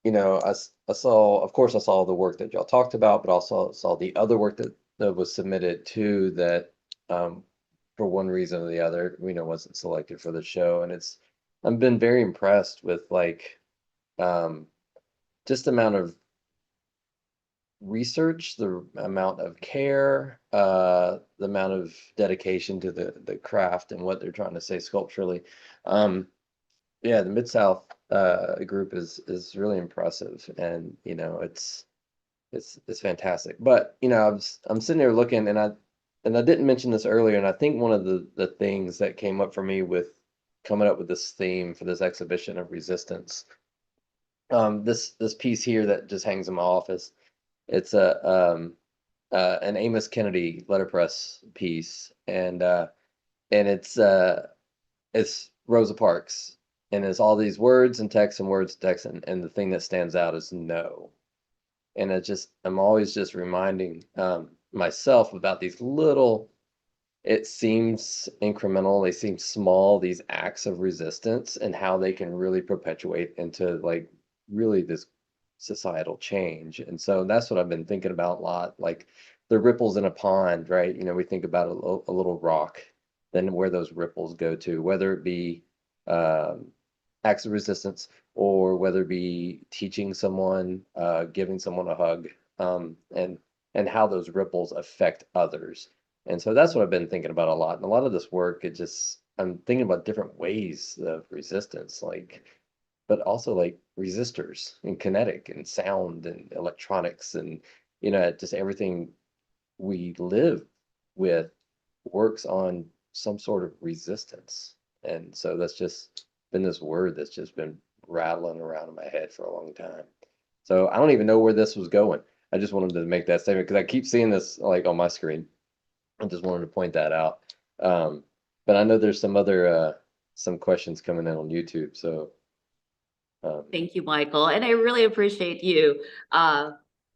I saw, of course, I saw the work that y'all talked about, but also saw the other work that was submitted too, that for one reason or the other, wasn't selected for the show. And I've been very impressed with just the amount of research, the amount of care, the amount of dedication to the craft and what they're trying to say sculpturally. Yeah, the Mid-South group is really impressive, and you know it's fantastic. But you know, I'm sitting there looking, and I didn't mention this earlier, and I think one of the things that came up for me with coming up with this theme for this exhibition of resistance, this piece here that just hangs in my office, it's an Amos Kennedy letterpress piece, and it's Rosa Parks, and it's all these words and text and words and text, and the thing that stands out is no. And I'm always just reminding myself about these little, it seems incremental, they seem small, these acts of resistance, and how they can really perpetuate into like really this societal change. And so that's what I've been thinking about a lot, like the ripples in a pond, right? You know, we think about a little rock, then where those ripples go to, whether it be acts of resistance, or whether it be teaching someone, giving someone a hug, and how those ripples affect others. And so that's what I've been thinking about a lot. And a lot of this work, I'm thinking about different ways of resistance, like, but also like resistors and kinetic and sound and electronics, and you know, just everything we live with works on some sort of resistance. And so that's just been this word that's just been rattling around in my head for a long time. So I don't even know where this was going. I just wanted to make that statement because I keep seeing this like on my screen. I just wanted to point that out. But I know there's some questions coming in on YouTube. So Thank you, Michael. And I really appreciate you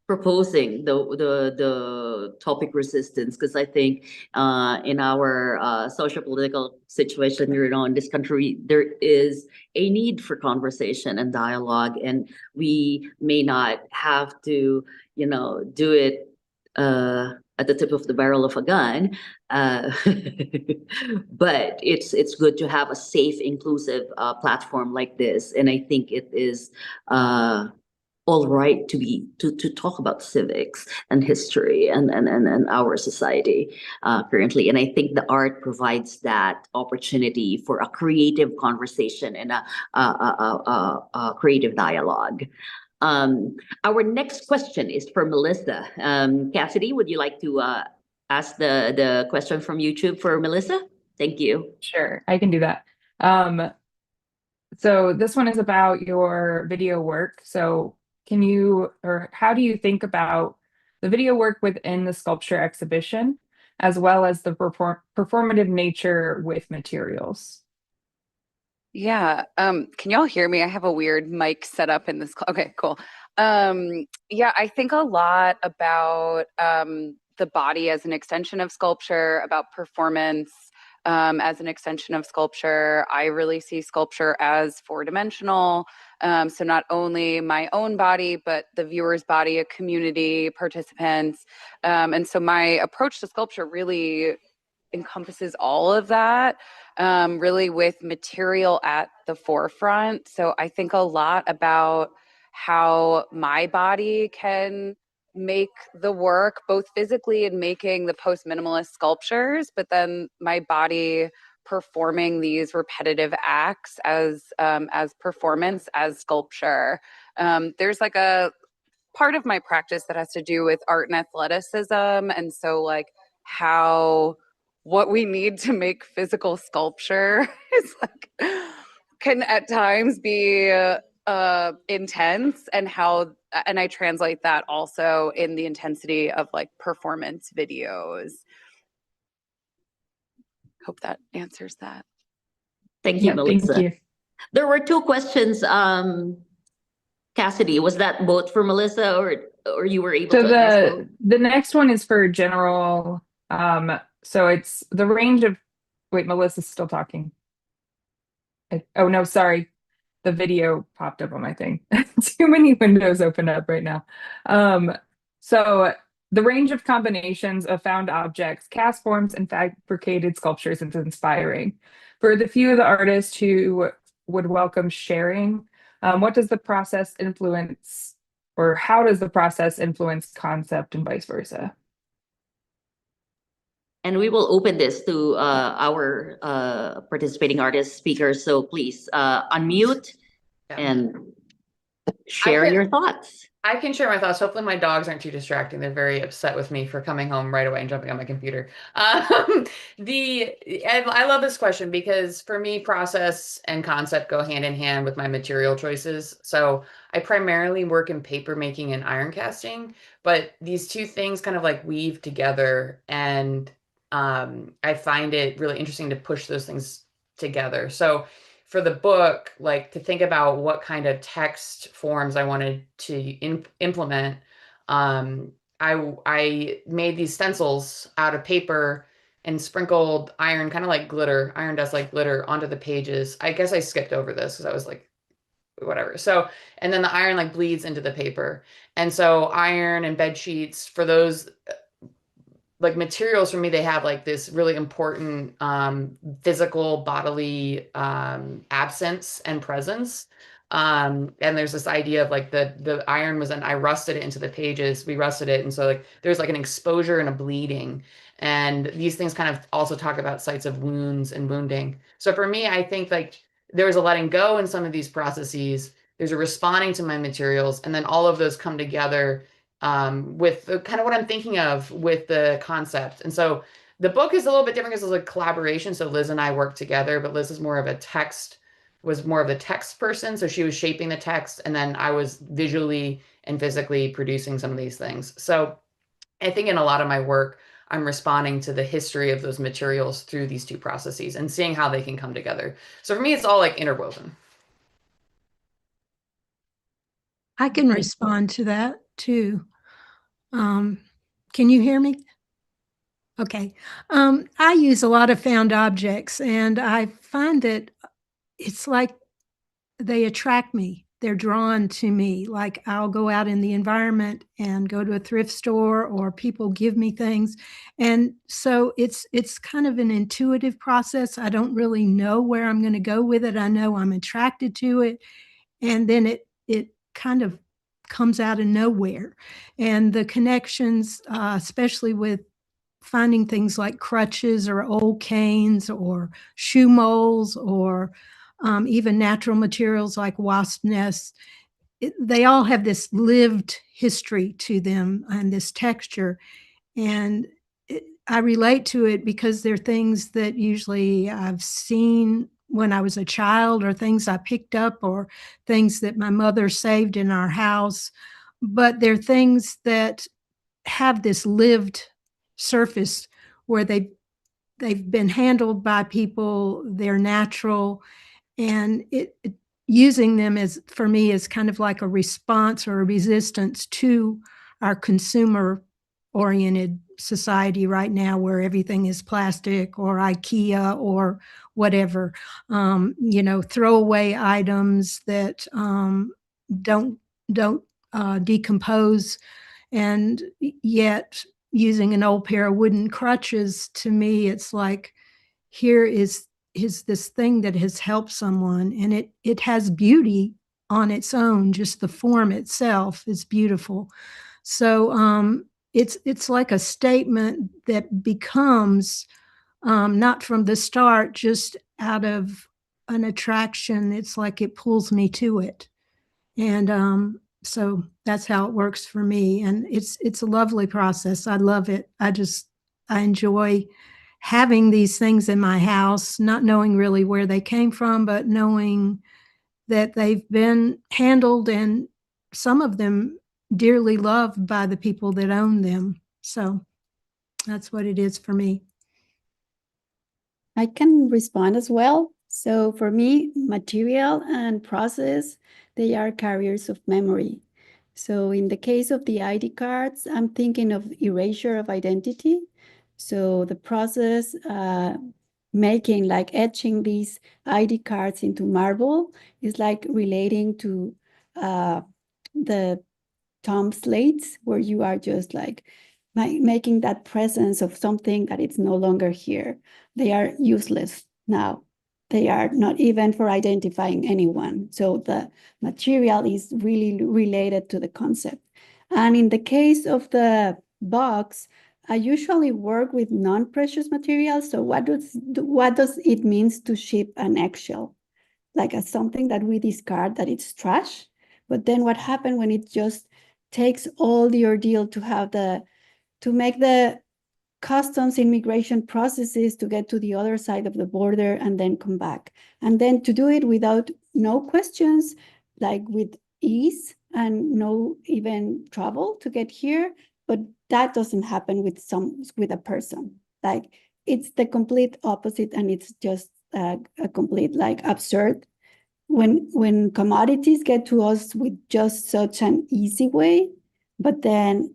proposing the topic resistance, because I think in our social political situation we're in this country, there is a need for conversation and dialogue, and we may not have to, you know, do it at the tip of the barrel of a gun, but it's good to have a safe, inclusive platform like this, and I think it is all right to talk about civics and history and our society currently. And I think the art provides that opportunity for a creative conversation and a creative dialogue. Our next question is for Melissa. Cassidy, would you like to ask the question from YouTube for Melissa? Thank you. Sure, I can do that. So this one is about your video work. So how do you think about the video work within the sculpture exhibition, as well as the performative nature with materials? Yeah. Can y'all hear me? I have a weird mic set up in this. Okay, cool. Yeah, I think a lot about the body as an extension of sculpture, about performance as an extension of sculpture. I really see sculpture as four-dimensional. So not only my own body, but the viewer's body, a community, participants. And so my approach to sculpture really encompasses all of that, really with material at the forefront. So I think a lot about how my body can make the work, both physically in making the post-minimalist sculptures, but then my body performing these repetitive acts as performance, as sculpture. There's like a part of my practice that has to do with art and athleticism, and so like what we need to make physical sculpture is like can at times be intense, and I translate that also in the intensity of like performance videos. Hope that answers that. Thank you, Melissa. Thank you. There were two questions. Cassidy, was that both for Melissa, or you were able to ask both? The next one is for general. So it's the range of. Wait, Melissa's still talking. Oh no, sorry. The video popped up on my thing. Too many windows open up right now. So the range of combinations of found objects, cast forms, and fabricated sculptures is inspiring. For the few of the artists who would welcome sharing, what does the process influence, or how does the process influence concept and vice versa? And we will open this to our participating artist speakers. So please unmute and share your thoughts. I can share my thoughts. Hopefully my dogs aren't too distracting. They're very upset with me for coming home right away and jumping on my computer. I love this question because for me, process and concept go hand in hand with my material choices. So I primarily work in paper making and iron casting, but these two things kind of like weave together, and I find it really interesting to push those things together. So for the book, like to think about what kind of text forms I wanted to implement, I made these stencils out of paper and sprinkled iron, kind of like glitter, iron dust like glitter onto the pages. I guess I skipped over this because I was like, whatever. So, and then the iron like bleeds into the paper. And so iron and bed sheets, for those like materials for me, they have like this really important physical bodily absence and presence. And there's this idea of like the iron was, and I rusted it into the pages. We rusted it. And so like there's like an exposure and a bleeding. And these things kind of also talk about sites of wounds and wounding. So for me, I think like there was a letting go in some of these processes. There's a responding to my materials. And then all of those come together with kind of what I'm thinking of with the concept. And so the book is a little bit different because it's a collaboration. So Liz and I work together, but Liz is more of the text person. So she was shaping the text, and then I was visually and physically producing some of these things. So I think in a lot of my work, I'm responding to the history of those materials through these two processes and seeing how they can come together. So for me, it's all like interwoven. I can respond to that too. Can you hear me? Okay. I use a lot of found objects, and I find that it's like they attract me. They're drawn to me. Like I'll go out in the environment and go to a thrift store, or people give me things. And so it's kind of an intuitive process. I don't really know where I'm going to go with it. I know I'm attracted to it. And then it kind of comes out of nowhere. And the connections, especially with finding things like crutches or old canes or shoe moles or even natural materials like wasp nests, they all have this lived history to them and this texture. And I relate to it because they're things that usually I've seen when I was a child, or things I picked up, or things that my mother saved in our house. But they're things that have this lived surface where they've been handled by people, they're natural, and using them for me is kind of like a response or a resistance to our consumer oriented society right now, where everything is plastic or IKEA or whatever, throwaway items that don't decompose. And yet using an old pair of wooden crutches, to me, it's like, here is this thing that has helped someone, and it has beauty on its own. Just the form itself is beautiful. So it's like a statement that becomes not from the start, just out of an attraction. It's like it pulls me to it. And so that's how it works for me. And it's a lovely process. I love it. I enjoy having these things in my house, not knowing really where they came from, but knowing that they've been handled, and some of them dearly loved by the people that own them. So that's what it is for me. I can respond as well. So for me, material and process, they are carriers of memory. So in the case of the ID cards, I'm thinking of erasure of identity. So the process, making, like etching these ID cards into marble, is like relating to the tomb slates, where you are just like making that presence of something that it's no longer here. They are useless now. They are not even for identifying anyone. So the material is really related to the concept. And in the case of the box, I usually work with non-precious materials. So what does it mean to ship an eggshell? Like as something that we discard, that it's trash. But then what happens when it just takes all the ordeal to make the customs immigration processes to get to the other side of the border and then come back. And then to do it without no questions, like with ease and no even trouble to get here. But that doesn't happen with a person. Like it's the complete opposite, and it's just a complete like absurd. When commodities get to us with just such an easy way, but then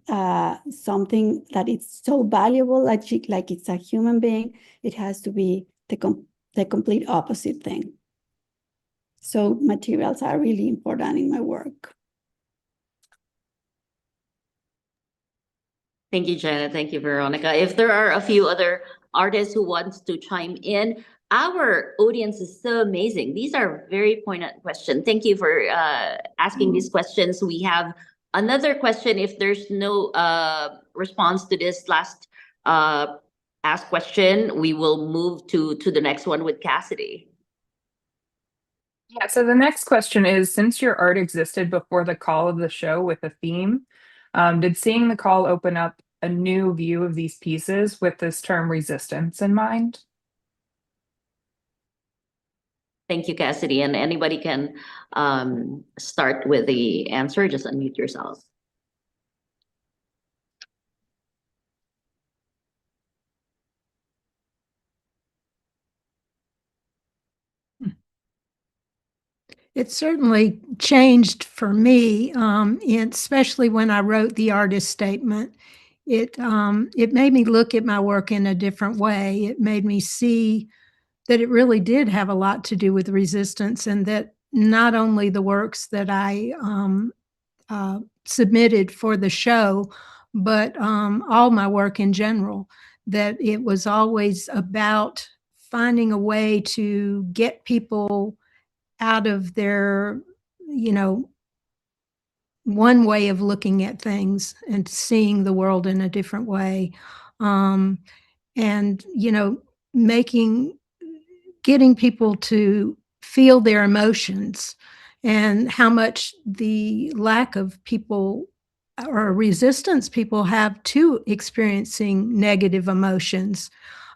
something that is so valuable, like it's a human being, it has to be the complete opposite thing. So materials are really important in my work. Thank you, Janet. Thank you, Veronica. If there are a few other artists who wants to chime in, our audience is so amazing. These are very poignant questions. Thank you for asking these questions. We have another question. If there's no response to this last asked question, we will move to the next one with Cassidy. Yeah, so the next question is, since your art existed before the call of the show with a theme, did seeing the call open up a new view of these pieces with this term resistance in mind? Thank you, Cassidy. And anybody can start with the answer. Just unmute yourselves. It certainly changed for me, especially when I wrote the artist statement. It made me look at my work in a different way. It made me see that it really did have a lot to do with resistance, and that not only the works that I submitted for the show, but all my work in general, that it was always about finding a way to get people out of their, one way of looking at things and seeing the world in a different way. And, getting people to feel their emotions, and how much the lack of people or resistance people have to experiencing negative emotions,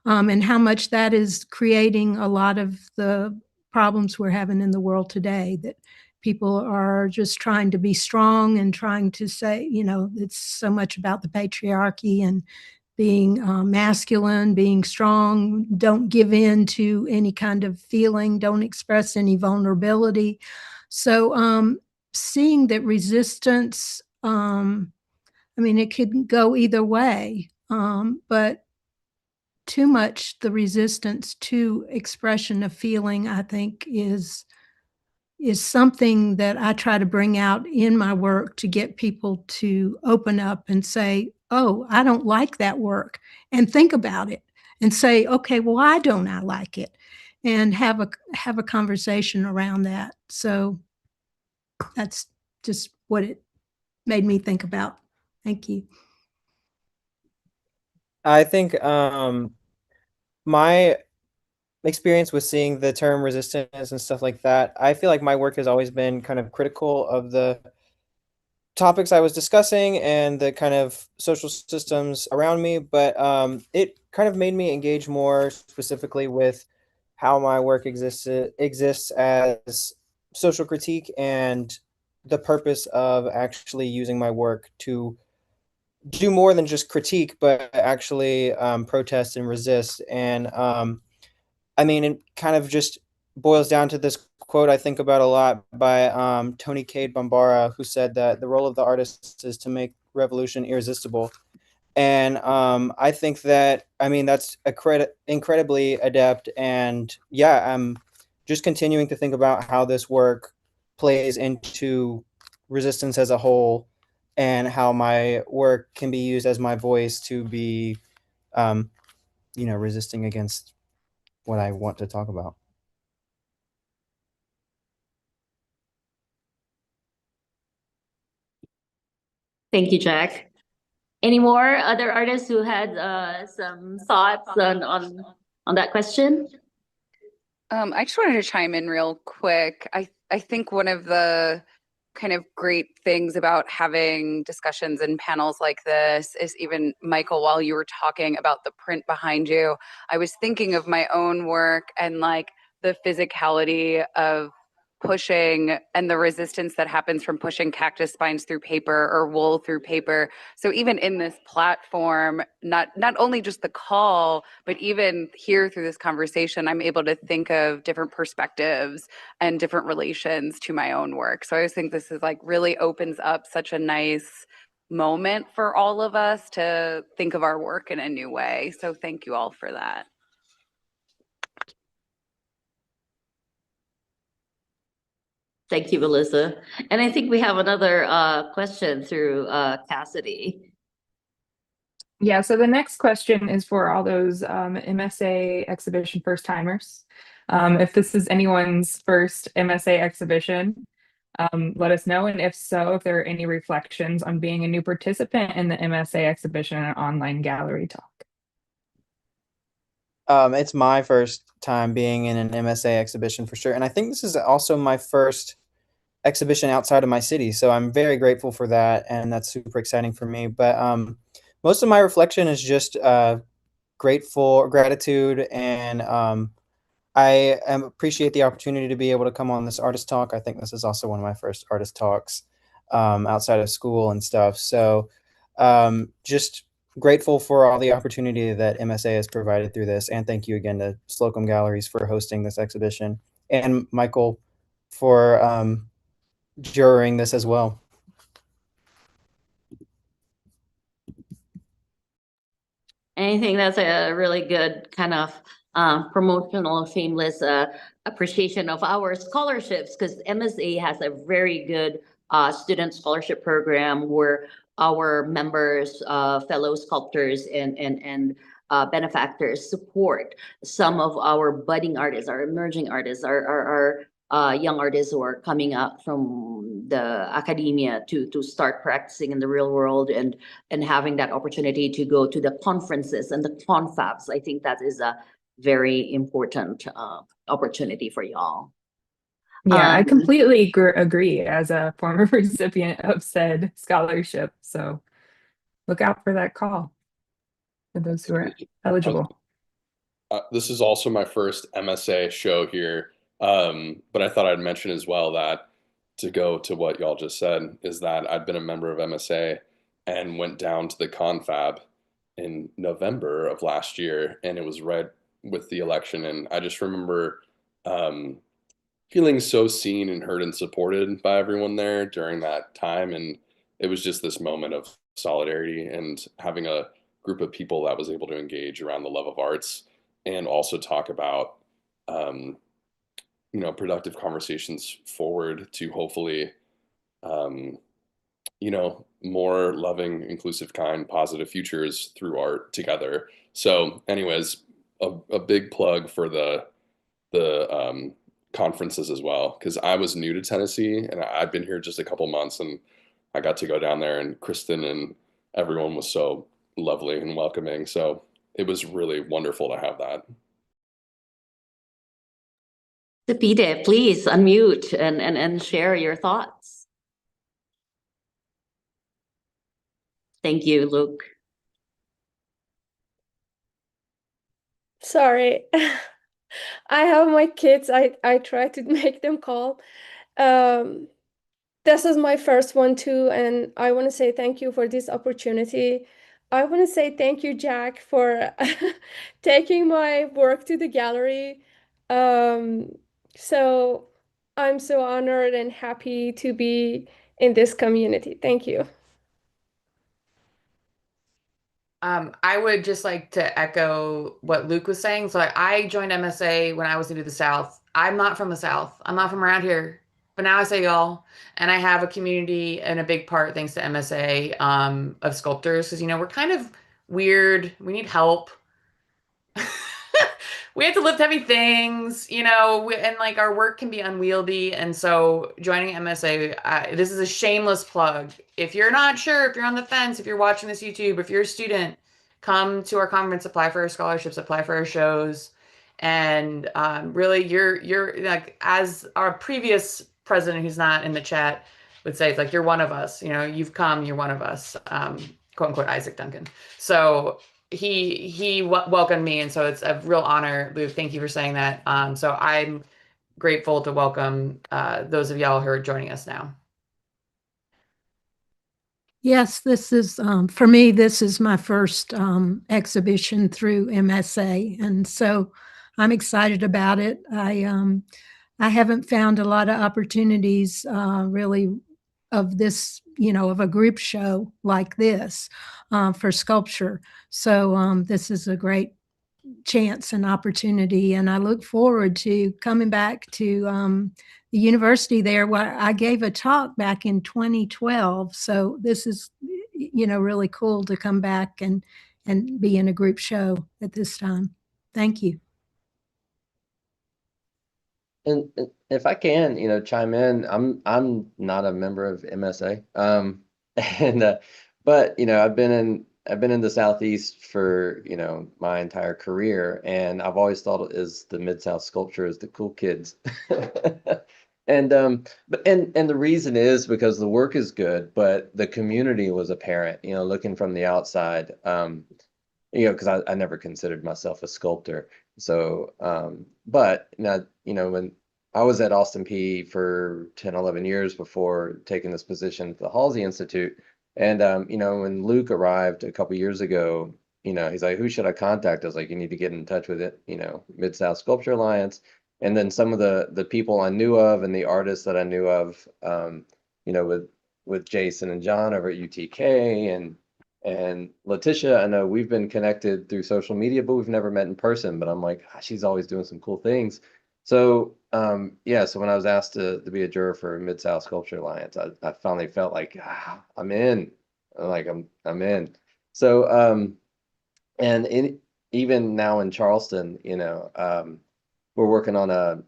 and how much that is creating a lot of the problems we're having in the world today, that people are just trying to be strong and trying to say, it's so much about the patriarchy and being masculine, being strong, don't give in to any kind of feeling, don't express any vulnerability. So seeing that resistance, it could go either way, but too much the resistance to expression of feeling, I think, is something that I try to bring out in my work to get people to open up and say, oh, I don't like that work, and think about it and say, okay, well, why don't I like it? And have a conversation around that. So that's just what it made me think about. Thank you. I think my experience with seeing the term resistance and stuff like that, I feel like my work has always been kind of critical of the topics I was discussing and the kind of social systems around me, but it kind of made me engage more specifically with how my work exists as social critique and the purpose of actually using my work to do more than just critique, but actually protest and resist. And it kind of just boils down to this quote I think about a lot by Tony Cade Bambara, who said that the role of the artist is to make revolution irresistible. And I think that, that's incredibly adept. And yeah, I'm just continuing to think about how this work plays into resistance as a whole, and how my work can be used as my voice to be, resisting against what I want to talk about. Thank you, Jack. Any more other artists who had some thoughts on that question? I just wanted to chime in real quick. I think one of the kind of great things about having discussions and panels like this is, even Michael, while you were talking about the print behind you, I was thinking of my own work and like the physicality of pushing and the resistance that happens from pushing cactus spines through paper or wool through paper. So even in this platform, not only just the call, but even here through this conversation, I'm able to think of different perspectives and different relations to my own work. So I just think this is like really opens up such a nice moment for all of us to think of our work in a new way. So thank you all for that. Thank you, Melissa. And I think we have another question through Cassidy. Yeah, so the next question is for all those MSA exhibition first timers. If this is anyone's first MSA exhibition, let us know. And if so, if there are any reflections on being a new participant in the MSA exhibition and online gallery talk. It's my first time being in an MSA exhibition for sure. And I think this is also my first exhibition outside of my city. So I'm very grateful for that. And that's super exciting for me. But most of my reflection is just gratitude. And I appreciate the opportunity to be able to come on this artist talk. I think this is also one of my first artist talks outside of school and stuff. So just grateful for all the opportunity that MSA has provided through this. And thank you again to Slocum Galleries for hosting this exhibition, and Michael for jurying this as well. Anything that's a really good kind of promotional, shameless appreciation of our scholarships, because MSA has a very good student scholarship program where our members, fellow sculptors and benefactors support some of our budding artists, our emerging artists, our young artists who are coming up from the academia to start practicing in the real world and having that opportunity to go to the conferences and the confabs. I think that is a very important opportunity for y'all. Yeah, I completely agree as a former recipient of said scholarship. So look out for that call for those who are eligible. This is also my first MSA show here. But I thought I'd mention as well that, to go to what y'all just said, is that I've been a member of MSA and went down to the confab in November of last year, and it was right with the election. And I just remember feeling so seen and heard and supported by everyone there during that time. And it was just this moment of solidarity and having a group of people that was able to engage around the love of arts and also talk about productive conversations forward to hopefully, more loving, inclusive, kind, positive futures through art together. So anyways, a big plug for the conferences as well, because I was new to Tennessee and I've been here just a couple months, and I got to go down there, and Kristen and everyone was so lovely and welcoming. So it was really wonderful to have that. Sepideh, please unmute and share your thoughts. Thank you, Luke. Sorry. I have my kids. I try to make them calm. This is my first one too, and I want to say thank you for this opportunity. I want to say thank you, Jack, for taking my work to the gallery. So I'm so honored and happy to be in this community. Thank you. I would just like to echo what Luke was saying. So I joined MSA when I was new to the South. I'm not from the South. I'm not from around here. But now I say y'all, and I have a community and a big part, thanks to MSA, of sculptors, because we're kind of weird. We need help. we have to lift heavy things, you know, and like our work can be unwieldy. And so joining MSA, this is a shameless plug. If you're not sure, if you're on the fence, if you're watching this YouTube, if you're a student, come to our conference, apply for our scholarships, apply for our shows. And really, you're like, as our previous president, who's not in the chat, would say, it's like, you're one of us. You know, you've come, you're one of us. Quote unquote Isaac Duncan. So he welcomed me, and so it's a real honor, Luke. Thank you for saying that. So I'm grateful to welcome those of y'all who are joining us now. Yes, this is, for me, this is my first exhibition through MSA, and so I'm excited about it. I haven't found a lot of opportunities really of this, you know, of a group show like this for sculpture. So this is a great chance and opportunity, and I look forward to coming back to the university there where I gave a talk back in 2012. So this is, you know, really cool to come back and be in a group show at this time. Thank you. And if I can, you know, chime in, I'm not a member of MSA, but you know, I've been in the Southeast for, you know, my entire career, and I've always thought is the Mid-South sculpture is the cool kids. And the reason is because the work is good, but the community was apparent, you know, looking from the outside, you know, because I never considered myself a sculptor. So, but now, you know, when I was at Austin P for 10, 11 years before taking this position at the Halsey Institute. And, you know, when Luke arrived a couple years ago, you know, he's like, who should I contact? I was like, you need to get in touch with it, you know, Mid-South Sculpture Alliance. And then some of the people I knew of and the artists that I knew of, you know, with Jason and John over at UTK and Letitia, I know we've been connected through social media, but we've never met in person. But I'm like, she's always doing some cool things. So yeah, so when I was asked to be a juror for Mid-South Sculpture Alliance, I finally felt like I'm in. Like I'm in. So and even now in Charleston, you know, we're working on a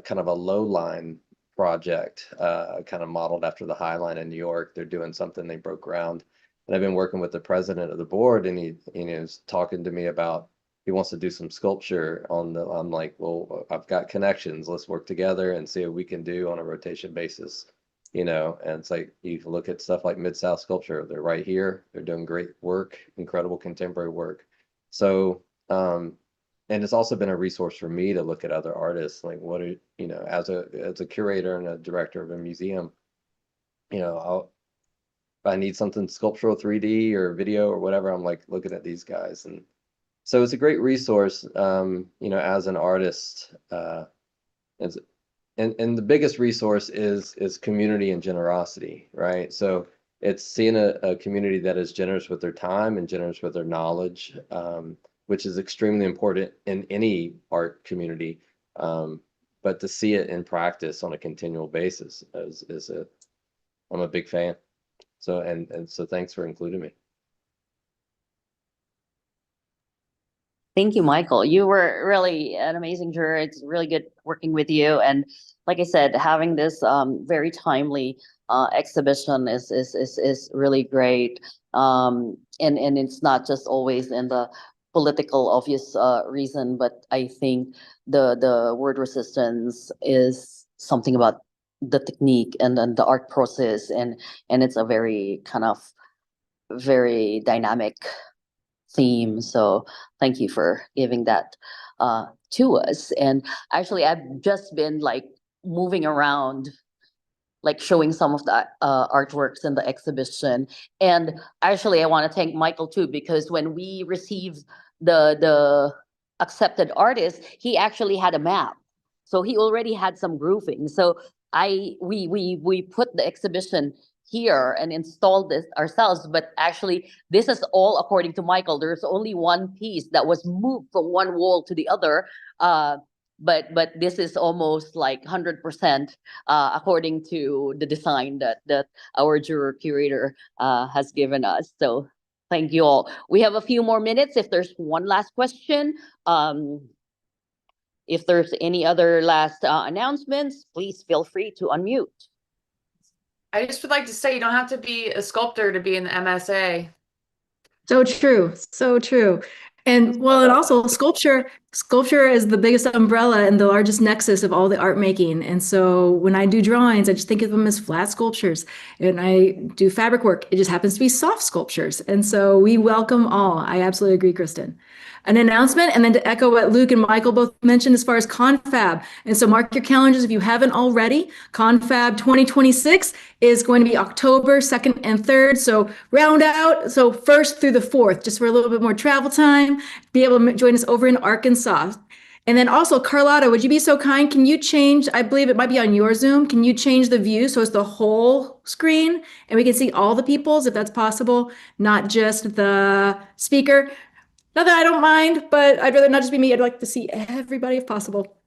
kind of a low line project, kind of modeled after the High Line in New York. They're doing something, they broke ground. And I've been working with the president of the board, and he was talking to me about he wants to do some sculpture on the. I'm like, well, I've got connections. Let's work together and see what we can do on a rotation basis, you know. And it's like you can look at stuff like Mid-South Sculpture. They're right here. They're doing great work, incredible contemporary work. So, and it's also been a resource for me to look at other artists. Like, what are, you know, as a curator and a director of a museum, you know, if I need something sculptural 3D or video or whatever, I'm like looking at these guys. And so it's a great resource, you know, as an artist. And the biggest resource is community and generosity, right? So it's seeing a community that is generous with their time and generous with their knowledge, which is extremely important in any art community. But to see it in practice on a continual basis I'm a big fan. So, and so thanks for including me. Thank you, Michael. You were really an amazing juror. It's really good working with you. And like I said, having this very timely exhibition is really great. And it's not just always in the political obvious reason, but I think the word resistance is something about the technique and then the art process, and it's a very kind of very dynamic theme. So thank you for giving that to us. And actually, I've just been like moving around, like showing some of the artworks in the exhibition. And actually, I want to thank Michael too, because when we received the accepted artist, he actually had a map. So he already had some grouping. So we put the exhibition here and installed this ourselves, but actually this is all according to Michael. There's only one piece that was moved from one wall to the other, but this is almost like 100% according to the design that our juror curator has given us. So Thank you all. We have a few more minutes. If there's one last question, if there's any other last announcements, please feel free to unmute. I just would like to say you don't have to be a sculptor to be in the MSA. So true, so true. And well, and also sculpture is the biggest umbrella and the largest nexus of all the art making. And so when I do drawings, I just think of them as flat sculptures. And I do fabric work, it just happens to be soft sculptures. And so we welcome all. I absolutely agree, Kristen. An announcement, and then to echo what Luke and Michael both mentioned as far as Confab. And so mark your calendars if you haven't already. Confab 2026 is going to be October 2nd and 3rd. So round out, so 1st through the 4th, just for a little bit more travel time, be able to join us over in Arkansas. And then also, Carlotta, would you be so kind? Can you change, I believe it might be on your Zoom, can you change the view so it's the whole screen and we can see all the peoples if that's possible, not just the speaker? Not that I don't mind, but I'd rather not just be me. I'd like to see everybody if possible.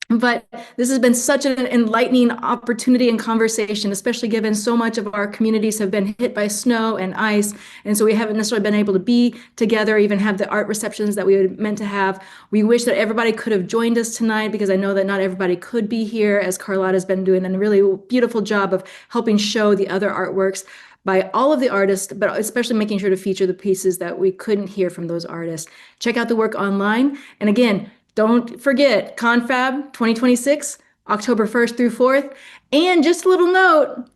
But this has been such an enlightening opportunity and conversation, especially given so much of our communities have been hit by snow and ice. And so we haven't necessarily been able to be together, even have the art receptions that we were meant to have. We wish that everybody could have joined us tonight because I know that not everybody could be here, as Carlotta's been doing a really beautiful job of helping show the other artworks by all of the artists, but especially making sure to feature the pieces that we couldn't hear from those artists. Check out the work online. And again, don't forget Confab 2026, October 1st through 4th. And just a little note,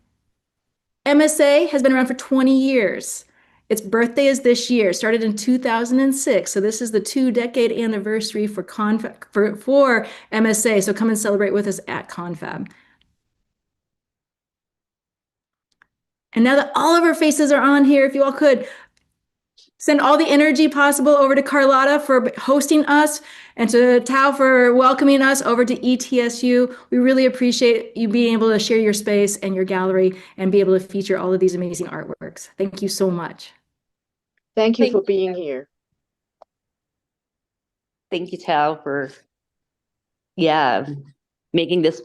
MSA has been around for 20 years. Its birthday is this year, started in 2006. So this is the 2-decade anniversary for MSA. So come and celebrate with us at Confab. And now that all of our faces are on here, if you all could send all the energy possible over to Carlotta for hosting us and to Tao for welcoming us over to ETSU. We really appreciate you being able to share your space and your gallery and be able to feature all of these amazing artworks. Thank you so much. Thank you for being here. Thank you, Tao, for making this